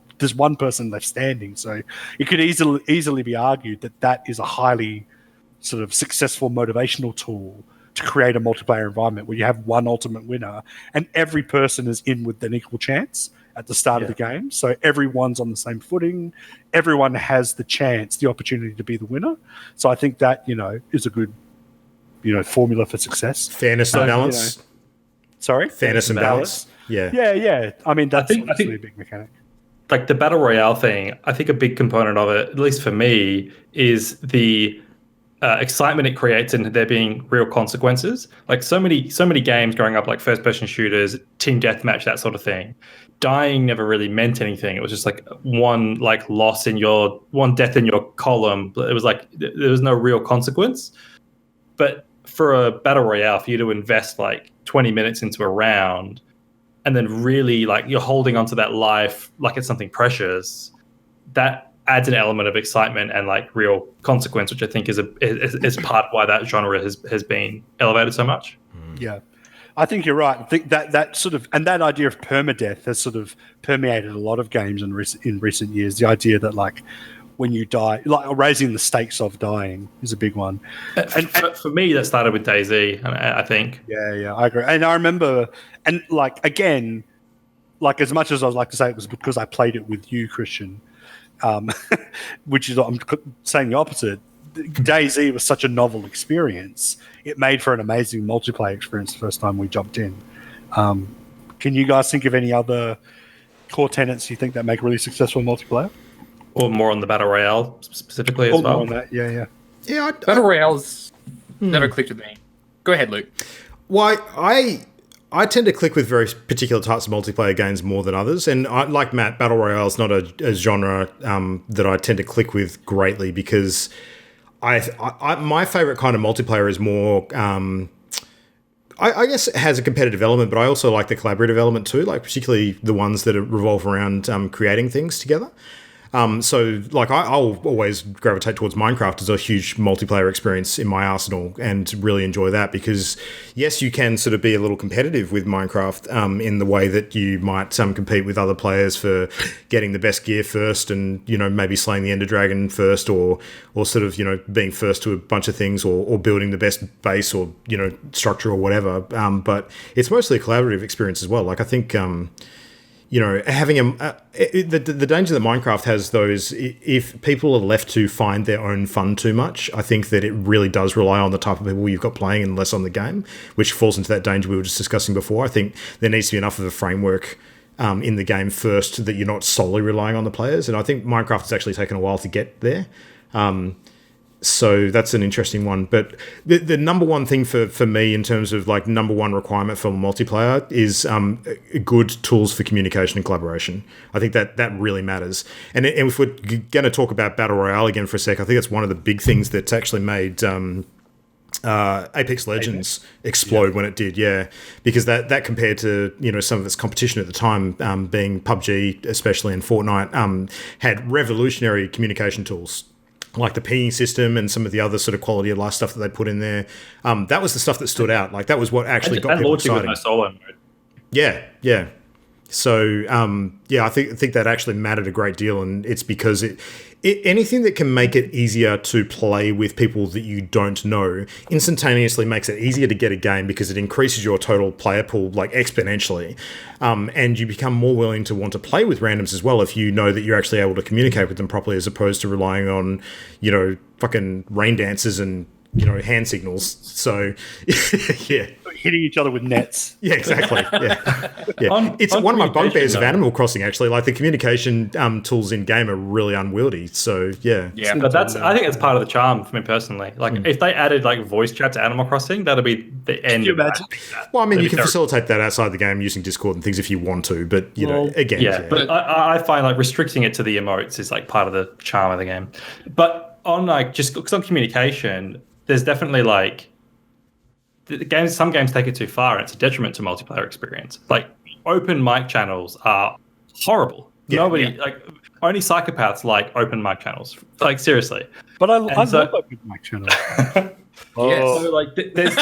person left standing. So it could easily be argued that is a highly sort of successful motivational tool to create a multiplayer environment where you have one ultimate winner and every person is in with an equal chance at the start of the game. So everyone's on the same footing. Everyone has the opportunity to be the winner. So I think that, you know, is a good formula for success. Fairness and balance. Sorry, fairness and balance. Yeah. I mean, that's obviously a big mechanic. Like the battle royale thing, I think a big component of it, at least for me, is the excitement it creates in there being real consequences. Like so many games growing up, like first-person shooters, team deathmatch, that sort of thing. Dying never really meant anything. It was just like one death in your column. It was like there was no real consequence. But for a battle royale, for you to invest like 20 minutes into a round, and then really like you're holding onto that life like it's something precious, that adds an element of excitement and like real consequence, which I think is part of why that genre has been elevated so much. Yeah, I think you're right. I think that sort of, and that idea of permadeath has sort of permeated a lot of games in recent years. The idea that like when you die, like raising the stakes of dying is a big one. And for me, that started with DayZ, I think. Yeah, I agree. And I remember, and like again, like as much as I would like to say it was because I played it with you, Christian, which is I'm saying the opposite. DayZ was such a novel experience. It made for an amazing multiplayer experience the first time we jumped in. Can you guys think of any other core tenets you think that make really successful multiplayer? Or more on the battle royale specifically as well. More on that, yeah. Battle royales never clicked with me. Go ahead, Luke. Why I tend to click with very particular types of multiplayer games more than others, and like Matt, battle royale is not a genre that I tend to click with greatly because I my favorite kind of multiplayer is more. I guess it has a competitive element, but I also like the collaborative element too, like particularly the ones that revolve around creating things together. So like I'll always gravitate towards Minecraft as a huge multiplayer experience in my arsenal and really enjoy that because yes, you can sort of be a little competitive with Minecraft in the way that you might compete with other players for getting the best gear first and, maybe slaying the Ender Dragon first or sort of, being first to a bunch of things or building the best base or, structure or whatever. But it's mostly a collaborative experience as well. Like I think, having the danger that Minecraft has, those if people are left to find their own fun too much, I think that it really does rely on the type of people you've got playing and less on the game, which falls into that danger we were just discussing before. I think there needs to be enough of a framework in the game first that you're not solely relying on the players, and I think Minecraft has actually taken a while to get there. So that's an interesting one. But the number one thing for me in terms of like number one requirement for multiplayer is good tools for communication and collaboration. I think that really matters. And if we're going to talk about Battle Royale again for a sec, I think it's one of the big things that's actually made Apex Legends explode when it did, because that compared to some of its competition at the time, being PUBG especially and Fortnite, had revolutionary communication tools. Like the pinging system and some of the other sort of quality of life stuff that they put in there. That was the stuff that stood out. Like that was what actually got people excited. With no solo mode. Yeah. So, I think that actually mattered a great deal, and it's because anything that can make it easier to play with people that you don't know instantaneously makes it easier to get a game because it increases your total player pool like exponentially, and you become more willing to want to play with randoms as well if you know that you're actually able to communicate with them properly as opposed to relying on fucking rain dances and hand signals. So yeah, hitting each other with nets. Yeah, exactly. Yeah. It's one of my bugbears of Animal Crossing, actually. Like the communication tools in game are really unwieldy. So yeah. But I think it's part of the charm for me personally. Like if they added like voice chat to Animal Crossing, that'll be the end. Can you imagine? Well, I mean, you can facilitate that outside the game using Discord and things if you want to, but again. Yeah. But I find like restricting it to the emotes is like part of the charm of the game. But on like just because on communication, there's definitely like some games take it too far and it's a detriment to multiplayer experience. Like open mic channels are horrible. Only psychopaths like open mic channels. Like seriously. But I love open mic channels. Yes. So like there's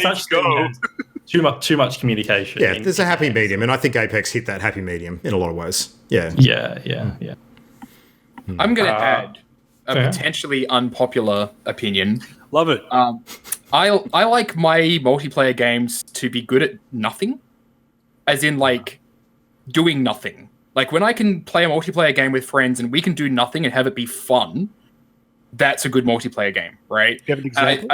such thing as too much communication. Yeah, there's a happy medium, and I think Apex hit that happy medium in a lot of ways. Yeah. I'm going to add a potentially unpopular opinion. Love it. I like my multiplayer games to be good at nothing, as in like doing nothing. Like when I can play a multiplayer game with friends and we can do nothing and have it be fun, that's a good multiplayer game, right? Do you have an example?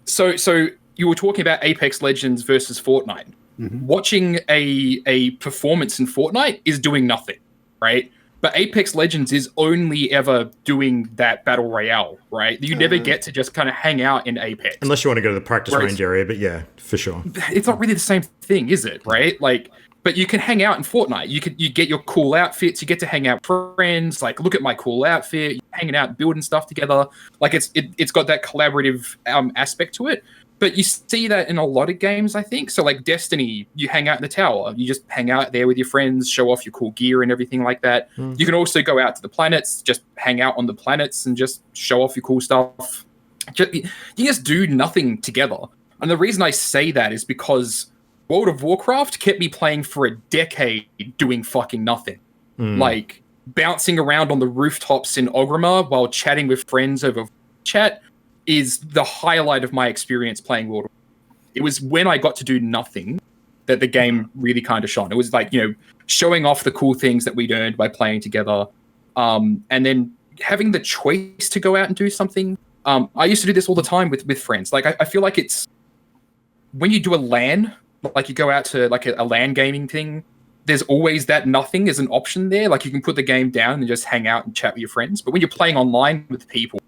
So you were talking about Apex Legends versus Fortnite. Mm-hmm. Watching a performance in Fortnite is doing nothing, right? But Apex Legends is only ever doing that battle royale, right? You never get to just kind of hang out in Apex. Unless you want to go to the practice range area, but yeah, for sure. It's not really the same thing, is it? Right? Like, but you can hang out in Fortnite. You get your cool outfits. You get to hang out with friends. Like, look at my cool outfit. You're hanging out, building stuff together. Like, it's got that collaborative aspect to it. But you see that in a lot of games, I think. So, like Destiny, you hang out in the tower. You just hang out there with your friends, show off your cool gear and everything like that. You can also go out to the planets, just hang out on the planets and just show off your cool stuff. You just do nothing together. And the reason I say that is because World of Warcraft kept me playing for a decade doing fucking nothing. Like, bouncing around on the rooftops in Orgrimmar while chatting with friends over chat is the highlight of my experience playing World of Warcraft. It was when I got to do nothing that the game really kind of shone. It was like, showing off the cool things that we'd earned by playing together. And then having the choice to go out and do something. I used to do this all the time with friends. Like, I feel like it's when you do a LAN, like you go out to like a LAN gaming thing, there's always that nothing as an option there. Like, you can put the game down and just hang out and chat with your friends. But when you're playing online with people,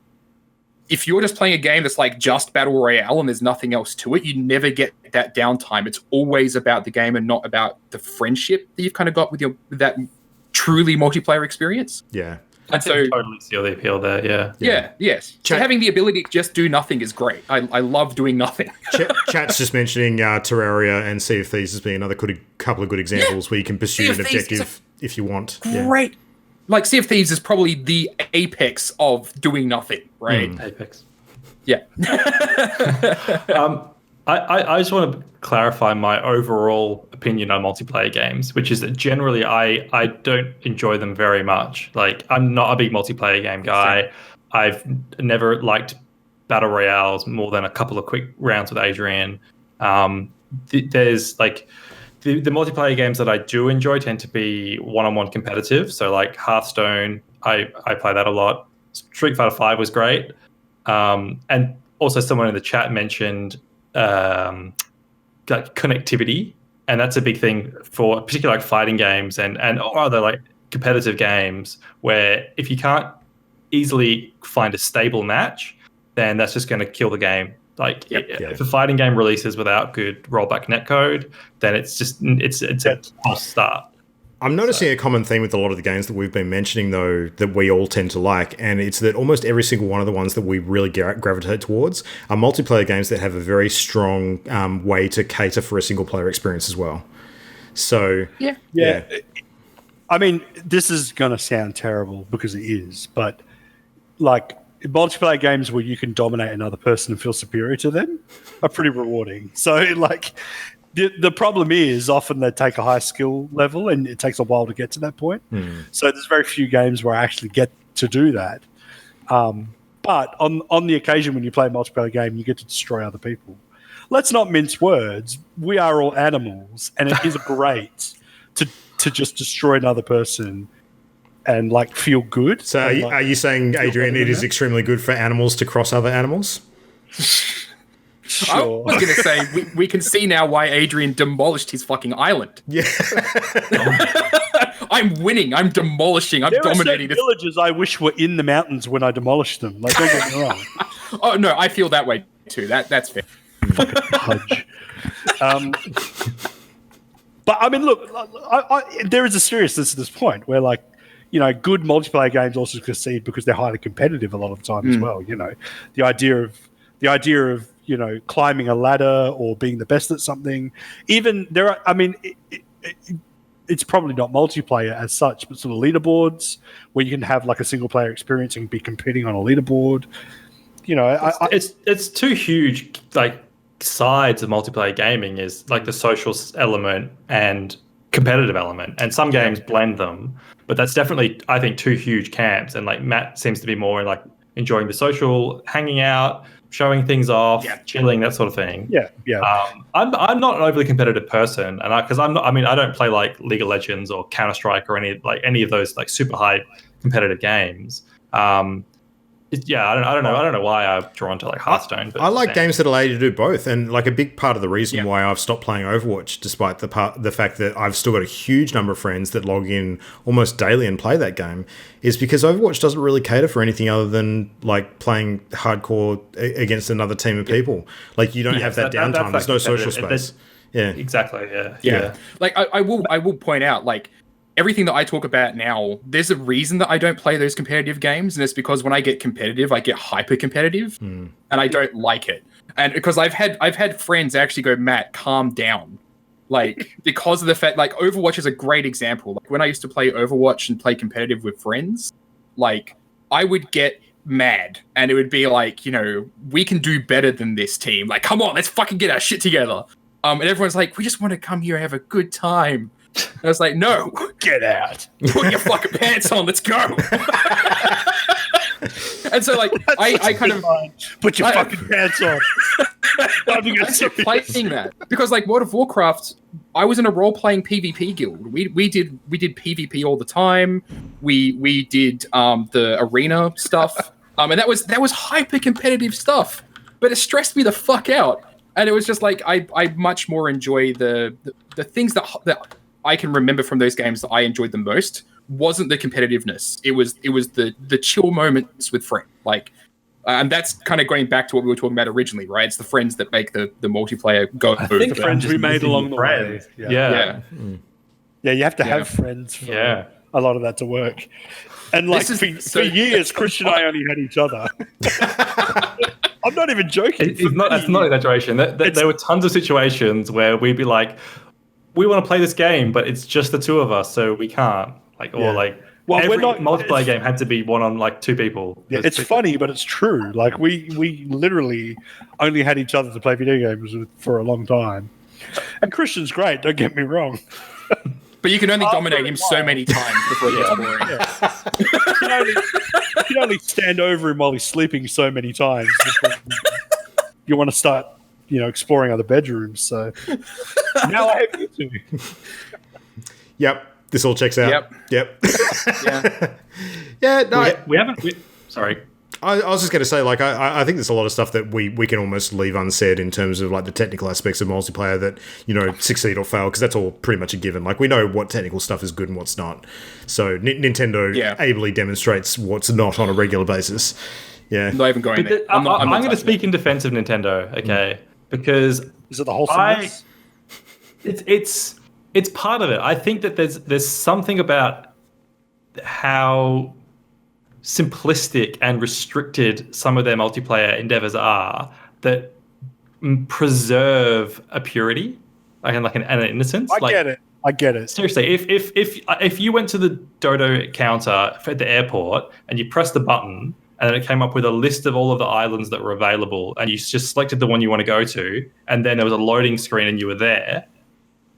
if you're just playing a game that's like just Battle Royale and there's nothing else to it, you never get that downtime. It's always about the game and not about the friendship that you've kind of got with that truly multiplayer experience. Yeah. And so totally see the appeal there, yeah. Yes. So having the ability to just do nothing is great. I love doing nothing. Chat's just mentioning Terraria and Sea of Thieves as being another couple of good examples where you can pursue an objective if you want. Great. Yeah. Like, Sea of Thieves is probably the apex of doing nothing, right? Apex. Yeah. I just want to clarify my overall opinion on multiplayer games, which is that generally I don't enjoy them very much. Like, I'm not a big multiplayer game guy. I've never liked battle royales more than a couple of quick rounds with Adrian. There's like the multiplayer games that I do enjoy tend to be one-on-one competitive. So like Hearthstone, I play that a lot. Street Fighter V was great. And also someone in the chat mentioned like connectivity, and that's a big thing for particularly like fighting games and other like competitive games, where if you can't easily find a stable match, then that's just going to kill the game. Like if a fighting game releases without good rollback netcode, then it's a false start. I'm noticing a common theme with a lot of the games that we've been mentioning, though, that we all tend to like, and it's that almost every single one of the ones that we really gravitate towards are multiplayer games that have a very strong way to cater for a single-player experience as well. So, yeah. I mean, this is going to sound terrible because it is, but like multiplayer games where you can dominate another person and feel superior to them are pretty rewarding. So, like, the problem is often they take a high skill level and it takes a while to get to that point. So there's very few games where I actually get to do that. But on the occasion when you play a multiplayer game, you get to destroy other people. Let's not mince words. We are all animals, and it is great to just destroy another person and like feel good. So are you saying, Adrian, it is extremely good for animals to cross other animals? Sure. I was going to say, we can see now why Adrian demolished his fucking island. Yeah. I'm winning. I'm demolishing. I'm dominating. There are villages I wish were in the mountains when I demolished them. Like, don't get me wrong. Oh, no, I feel that way too. That's fair. Fucking pudge. But, I mean, look, there is a seriousness to this point where, like, you know, good multiplayer games also succeed because they're highly competitive a lot of the time as well. You know, the idea of you know, climbing a ladder or being the best at something. Even there are, I mean, it's probably not multiplayer as such, but sort of leaderboards where you can have like a single player experience and be competing on a leaderboard. You know, it's two huge like sides of multiplayer gaming, is like the social element and competitive element, and some games blend them. But that's definitely, I think, two huge camps. And like Matt seems to be more in like enjoying the social, hanging out, showing things off, chilling, that sort of thing. I'm not an overly competitive person, and because I'm not. I mean, I don't play like League of Legends or Counter Strike or any of those like super high competitive games. I don't know why I'm drawn to like Hearthstone. But I like games that allow you to do both, and like a big part of the reason why I've stopped playing Overwatch, despite the fact that I've still got a huge number of friends that log in almost daily and play that game, is because Overwatch doesn't really cater for anything other than like playing hardcore against another team of people. Like you don't have that downtime. There's no social space. Yeah, exactly. Yeah. Like I will point out, like, everything that I talk about now, there's a reason that I don't play those competitive games, and it's because when I get competitive, I get hyper competitive, and I don't like it. And because I've had friends actually go, Matt, calm down, like, because of the fact, like, Overwatch is a great example. Like when I used to play Overwatch and play competitive with friends, like I would get mad, and it would be like, we can do better than this team. Like, come on, let's fucking get our shit together. And everyone's like, we just want to come here and have a good time. I was like, no, get out. Put your fucking pants on. Let's go. And so, like, I kind of put your fucking pants on. I stopped playing that because, like, World of Warcraft, I was in a role-playing PvP guild. We did PvP all the time. We did the arena stuff, and that was hyper competitive stuff. But it stressed me the fuck out, and it was just like I much more enjoy the things that I can remember from those games that I enjoyed the most wasn't the competitiveness. It was the chill moments with friends. Like, and that's kind of going back to what we were talking about originally, right? It's the friends that make the multiplayer go. I think friends we made along the way. Yeah. You have to have friends for a lot of that to work. And like for years, Christian and I only had each other. I'm not even joking. That's not exaggeration. There were tons of situations where we'd be like, we want to play this game, but it's just the two of us, so we can't. Every multiplayer game had to be one on like two people. Yeah, it's funny, but it's true. Like we literally only had each other to play video games with for a long time. And Christian's great. Don't get me wrong. But you can only dominate him so many times before it gets boring. You can only stand over him while he's sleeping so many times. You want to start, exploring other bedrooms. So now I have you two. Yep. This all checks out. Yep. No, we haven't. Sorry. I was just going to say, like, I think there's a lot of stuff that we can almost leave unsaid in terms of, like, the technical aspects of multiplayer that, succeed or fail, because that's all pretty much a given. Like, we know what technical stuff is good and what's not. So Nintendo ably demonstrates what's not on a regular basis. Yeah. I'm not even going there. I'm going to speak in defense of Nintendo, okay? Because is it the wholesomeness? It's part of it. I think that there's something about how simplistic and restricted some of their multiplayer endeavors are that preserve a purity and an innocence. I get it. Seriously, if you went to the Dodo counter at the airport and you pressed the button and then it came up with a list of all of the islands that were available and you just selected the one you want to go to, and then there was a loading screen and you were there,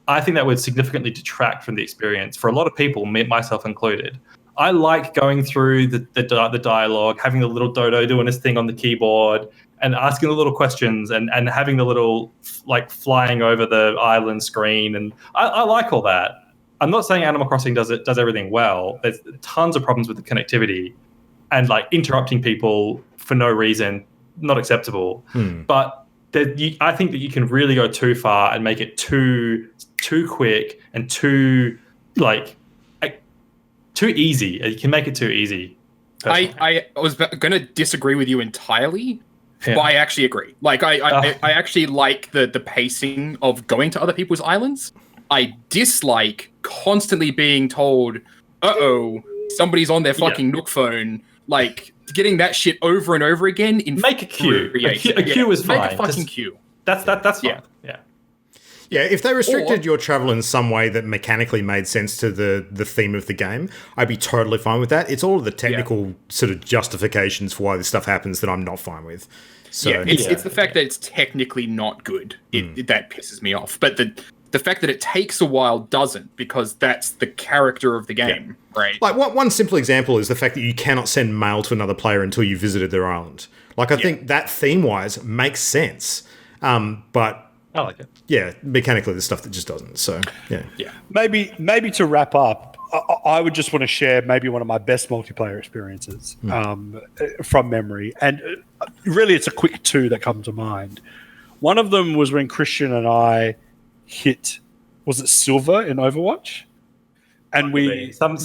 I think that would significantly detract from the experience for a lot of people, myself included. I like going through the dialogue, having the little Dodo doing his thing on the keyboard and asking the little questions and having the little like flying over the island screen. And I like all that. I'm not saying Animal Crossing does everything well. There's tons of problems with the connectivity and like interrupting people for no reason, not acceptable. But I think that you can really go too far and make it too quick and too easy. You can make it too easy. I was going to disagree with you entirely, but I actually agree. Like I actually like the pacing of going to other people's islands. I dislike constantly being told, "Uh-oh, somebody's on their fucking Nook phone." Like getting that shit over and over again. Make a queue. A queue is fine. Make a fucking queue. That's fine. Yeah, if they restricted your travel in some way that mechanically made sense to the theme of the game, I'd be totally fine with that. It's all of the technical sort of justifications for why this stuff happens that I'm not fine with. So it's the fact that it's technically not good that pisses me off. But the fact that it takes a while doesn't, because that's the character of the game, right? Like one simple example is the fact that you cannot send mail to another player until you visited their island. Like I think that theme-wise makes sense, but I like it. Yeah, mechanically, there's stuff that just doesn't. So, yeah. Maybe to wrap up, I would just want to share maybe one of my best multiplayer experiences from memory. And really, it's a quick two that come to mind. One of them was when Christian and I hit, was it silver in Overwatch? And we some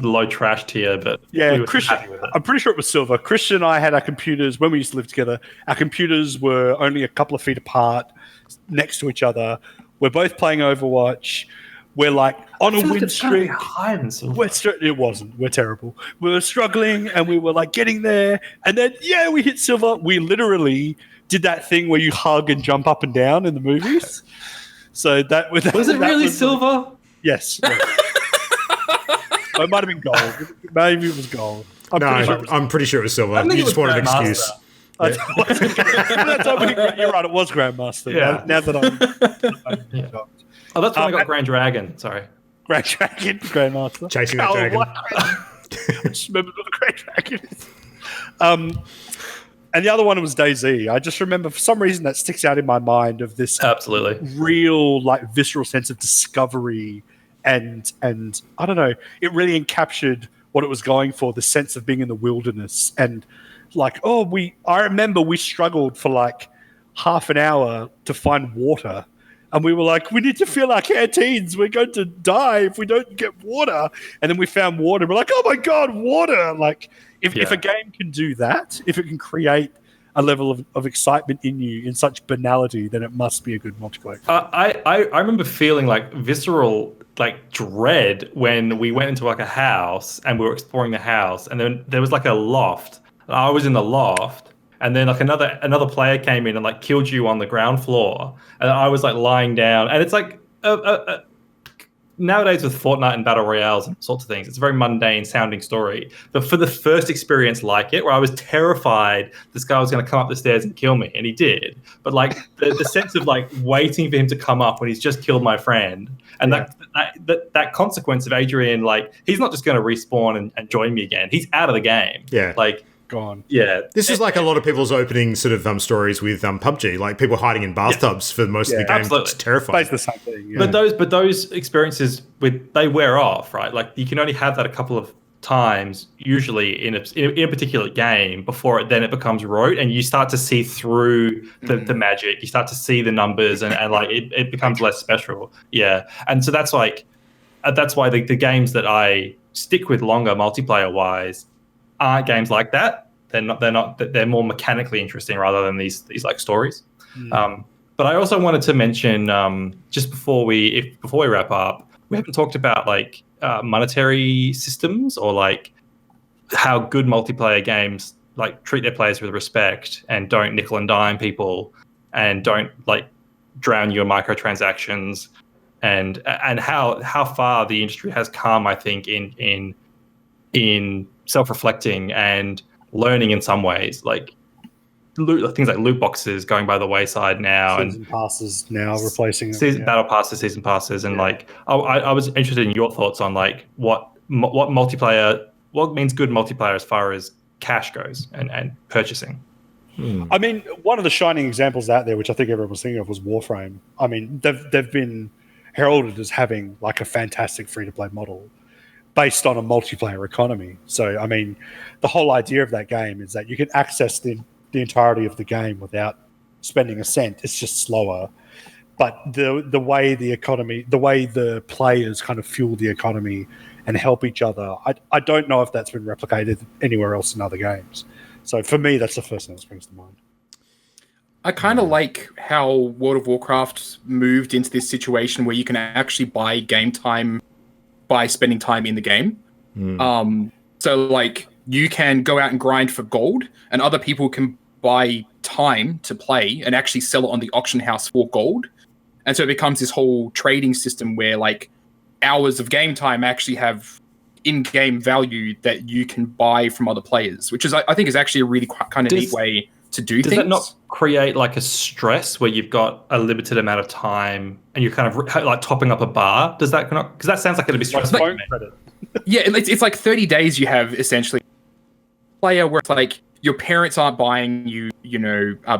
low trash tier, but yeah, we were Christian. happy with it. I'm pretty sure it was silver. Christian and I had our computers when we used to live together. Our computers were only a couple of feet apart, next to each other. We're both playing Overwatch. We're like on a win streak. Higher than silver. It wasn't. We're terrible. We were struggling, and we were like getting there. And then we hit silver. We literally did that thing where you hug and jump up and down in the movies. So that was it really silver? Yes. It might have been gold. Maybe it was gold. I'm pretty sure it was silver. You just wanted an excuse. You're right. It was Grandmaster. Yeah. Now that I'm shocked. Oh, that's when I got Grand Dragon. Sorry. Grand Dragon, Grandmaster. Chasing that dragon. I just remembered what the Grand Dragon is. And the other one was DayZ. I just remember for some reason that sticks out in my mind of this absolutely real, like, visceral sense of discovery, and I don't know, it really encaptured what it was going for, the sense of being in the wilderness. And like, I remember we struggled for like half an hour to find water. And we were like, we need to fill our canteens. We're going to die if we don't get water. And then we found water. We're like, oh my God, water. Like, if a game can do that, if it can create a level of excitement in you in such banality, then it must be a good multiplayer. I remember feeling like visceral, like dread when we went into like a house and we were exploring the house. And then there was like a loft. And I was in the loft. And then like another player came in and like killed you on the ground floor, and I was like lying down. And it's like nowadays with Fortnite and battle royales and sorts of things, it's a very mundane sounding story. But for the first experience like it, where I was terrified this guy was going to come up the stairs and kill me, and he did. But like the sense of like waiting for him to come up when he's just killed my friend, and that consequence of Adrian, like he's not just going to respawn and join me again. He's out of the game. Yeah, like. Gone. Yeah, this is like a lot of people's opening sort of stories with PUBG, like people hiding in bathtubs for most of the game. Absolutely. It's terrifying. It's the same thing. Yeah. But those experiences they wear off, right? Like you can only have that a couple of times, usually in a particular game, before it becomes rote, and you start to see through the magic. You start to see the numbers, and like it becomes less special. Yeah, and so that's why the games that I stick with longer multiplayer wise aren't games like that. They're more mechanically interesting rather than these like stories. But I also wanted to mention just before we wrap up, we haven't talked about like monetary systems, or like how good multiplayer games like treat their players with respect and don't nickel and dime people and don't like drown you in microtransactions, and how far the industry has come, I think, in self-reflecting and learning in some ways, like things like loot boxes going by the wayside now, season passes now replacing battle passes, season passes, and like I was interested in your thoughts on like what means good multiplayer as far as cash goes and purchasing. I mean, one of the shining examples out there, which I think everyone was thinking of, was Warframe. I mean, they've been heralded as having like a fantastic free-to-play model based on a multiplayer economy. So, I mean, the whole idea of that game is that you can access the entirety of the game without spending a cent. It's just slower. But the way the players kind of fuel the economy and help each other, I don't know if that's been replicated anywhere else in other games. So for me, that's the first thing that springs to mind. I kind of like how World of Warcraft moved into this situation where you can actually buy game time by spending time in the game. So like you can go out and grind for gold, and other people can buy time to play and actually sell it on the auction house for gold. And so it becomes this whole trading system where like hours of game time actually have in-game value that you can buy from other players, which is I think is actually a really kind of neat way to do things. Does that not create like a stress where you've got a limited amount of time and you're kind of like topping up a bar? Does that not, because that sounds like it'd be stressful. Like credit. Yeah, it's like 30 days you have essentially player where it's like your parents aren't buying you,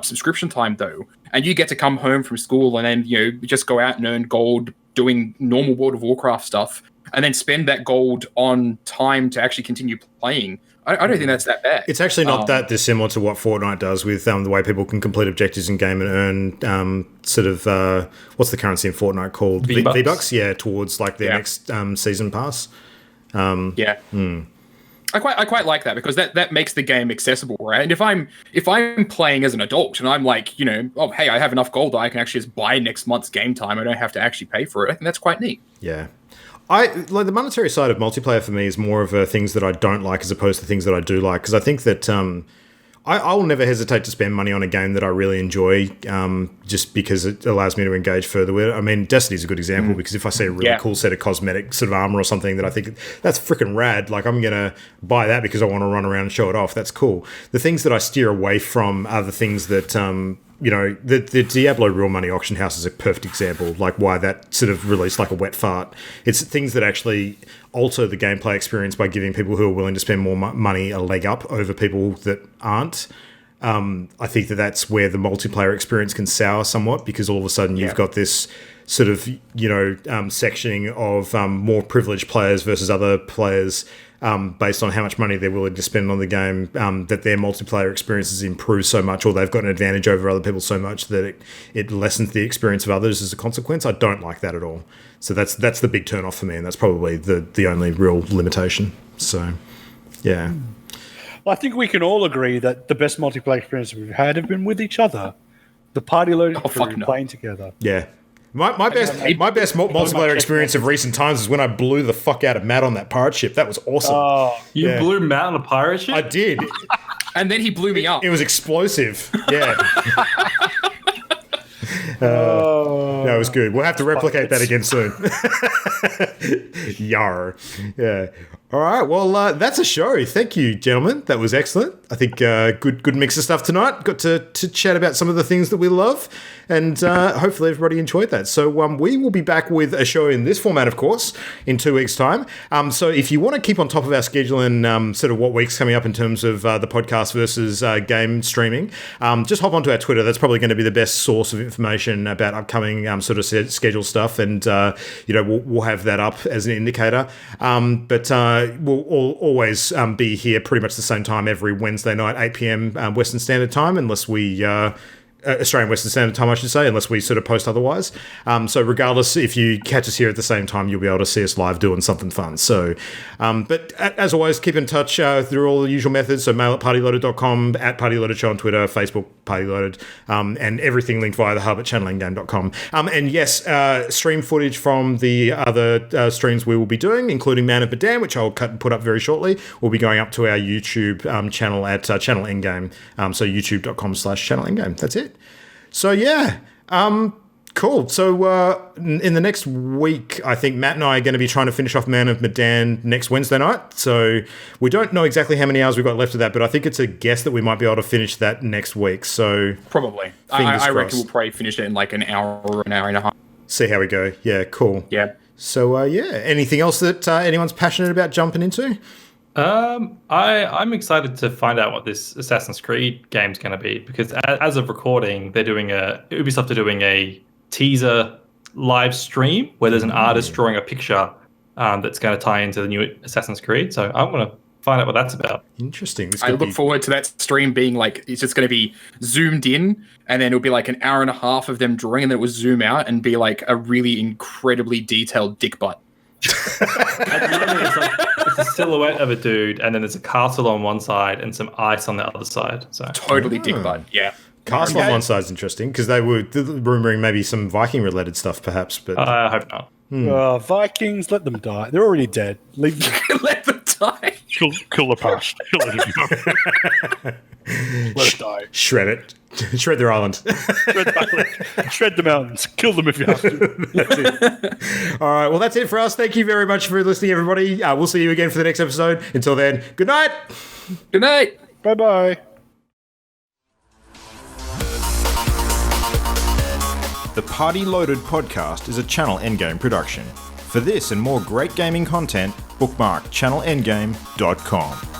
subscription time though, and you get to come home from school and then just go out and earn gold doing normal World of Warcraft stuff, and then spend that gold on time to actually continue playing. I don't think that's that bad. It's actually not that dissimilar to what Fortnite does with the way people can complete objectives in game and earn what's the currency in Fortnite called? V-Bucks? Yeah, towards like their next season pass. I quite like that because that makes the game accessible, right? And if I'm playing as an adult and I'm like, you know, oh hey, I have enough gold that I can actually just buy next month's game time. I don't have to actually pay for it. I think that's quite neat. Yeah. I like the monetary side of multiplayer for me is more of things that I don't like as opposed to things that I do like, because I think that I will never hesitate to spend money on a game that I really enjoy, just because it allows me to engage further with it. I mean, Destiny's a good example because if I see a really cool set of cosmetic sort of armor or something that I think that's freaking rad, like I'm going to buy that because I want to run around and show it off. That's cool. The things that I steer away from are the things that, you know, the Diablo Real Money Auction House is a perfect example, like why that sort of released like a wet fart. It's things that actually alter the gameplay experience by giving people who are willing to spend more money a leg up over people that aren't. I think that's where the multiplayer experience can sour somewhat, because all of a sudden you've got this sort of, you know, sectioning of more privileged players versus other players based on how much money they're willing to spend on the game, that their multiplayer experiences improve so much, or they've got an advantage over other people so much that it lessens the experience of others as a consequence. I don't like that at all. So that's the big turn off for me, and that's probably the only real limitation. So, yeah. Well, I think we can all agree that the best multiplayer experiences we've had have been with each other. The party loaded crew playing together. Yeah. My best multiplayer experience of recent times is when I blew the fuck out of Matt on that pirate ship. That was awesome. You blew Matt on a pirate ship? I did. And then he blew me up. It was explosive. Yeah. No, it was good. We'll have to replicate that again soon. Yar. Yeah. All right. Well, that's a show. Thank you, gentlemen. That was excellent. I think good mix of stuff tonight. Got to chat about some of the things that we love, and hopefully everybody enjoyed that. So we will be back with a show in this format, of course, in 2 weeks' time. So if you want to keep on top of our schedule and sort of what week's coming up in terms of the podcast versus game streaming, just hop onto our Twitter. That's probably going to be the best source of information about upcoming sort of schedule stuff, and we'll have that up as an indicator. But we'll always be here pretty much the same time every Wednesday night, 8 p.m. Western Standard Time, unless we Australian Western Standard Time, I should say, unless we sort of post otherwise. So regardless, if you catch us here at the same time, you'll be able to see us live doing something fun. So, but as always, keep in touch through all the usual methods. So mail at partyloaded.com, at partyloaded show on Twitter, Facebook, partyloaded, and everything linked via the hub at channelendgame.com. And yes, stream footage from the other streams we will be doing, including Man of Medan, which I'll cut and put up very shortly, will be going up to our YouTube channel at Channel Endgame. So youtube.com/channelendgame. That's it. So yeah, cool. So in the next week, I think Matt and I are going to be trying to finish off Man of Medan next Wednesday night. So we don't know exactly how many hours we've got left of that, but I think it's a guess that we might be able to finish that next week. So probably, I reckon we'll probably finish it in like an hour or an hour and a half. See how we go. Yeah, cool. Yeah. So yeah, anything else that anyone's passionate about jumping into? I'm excited to find out what this Assassin's Creed game's going to be, because as of recording, Ubisoft are doing a teaser live stream where there's an artist drawing a picture that's going to tie into the new Assassin's Creed. So I'm going to find out what that's about. Interesting. I look forward to that stream being like, it's just going to be zoomed in, and then it'll be like an hour and a half of them drawing, and then it will zoom out and be like a really incredibly detailed dick butt. It's a silhouette of a dude, and then there's a castle on one side and some ice on the other side. So totally dick butt. Yeah. Castle on one side is interesting, because they were rumoring maybe some Viking related stuff, perhaps. But I hope not. Vikings, let them die. They're already dead. Leave them. Let them die. Kill the past. Let it die. Shred it. Shred their island. Shred the mountains. Kill them if you have to. All right. Well, that's it for us. Thank you very much for listening, everybody. We'll see you again for the next episode. Until then, good night. Good night. Bye-bye. The Party Loaded podcast is a Channel Endgame production. For this and more great gaming content, bookmark channelendgame.com.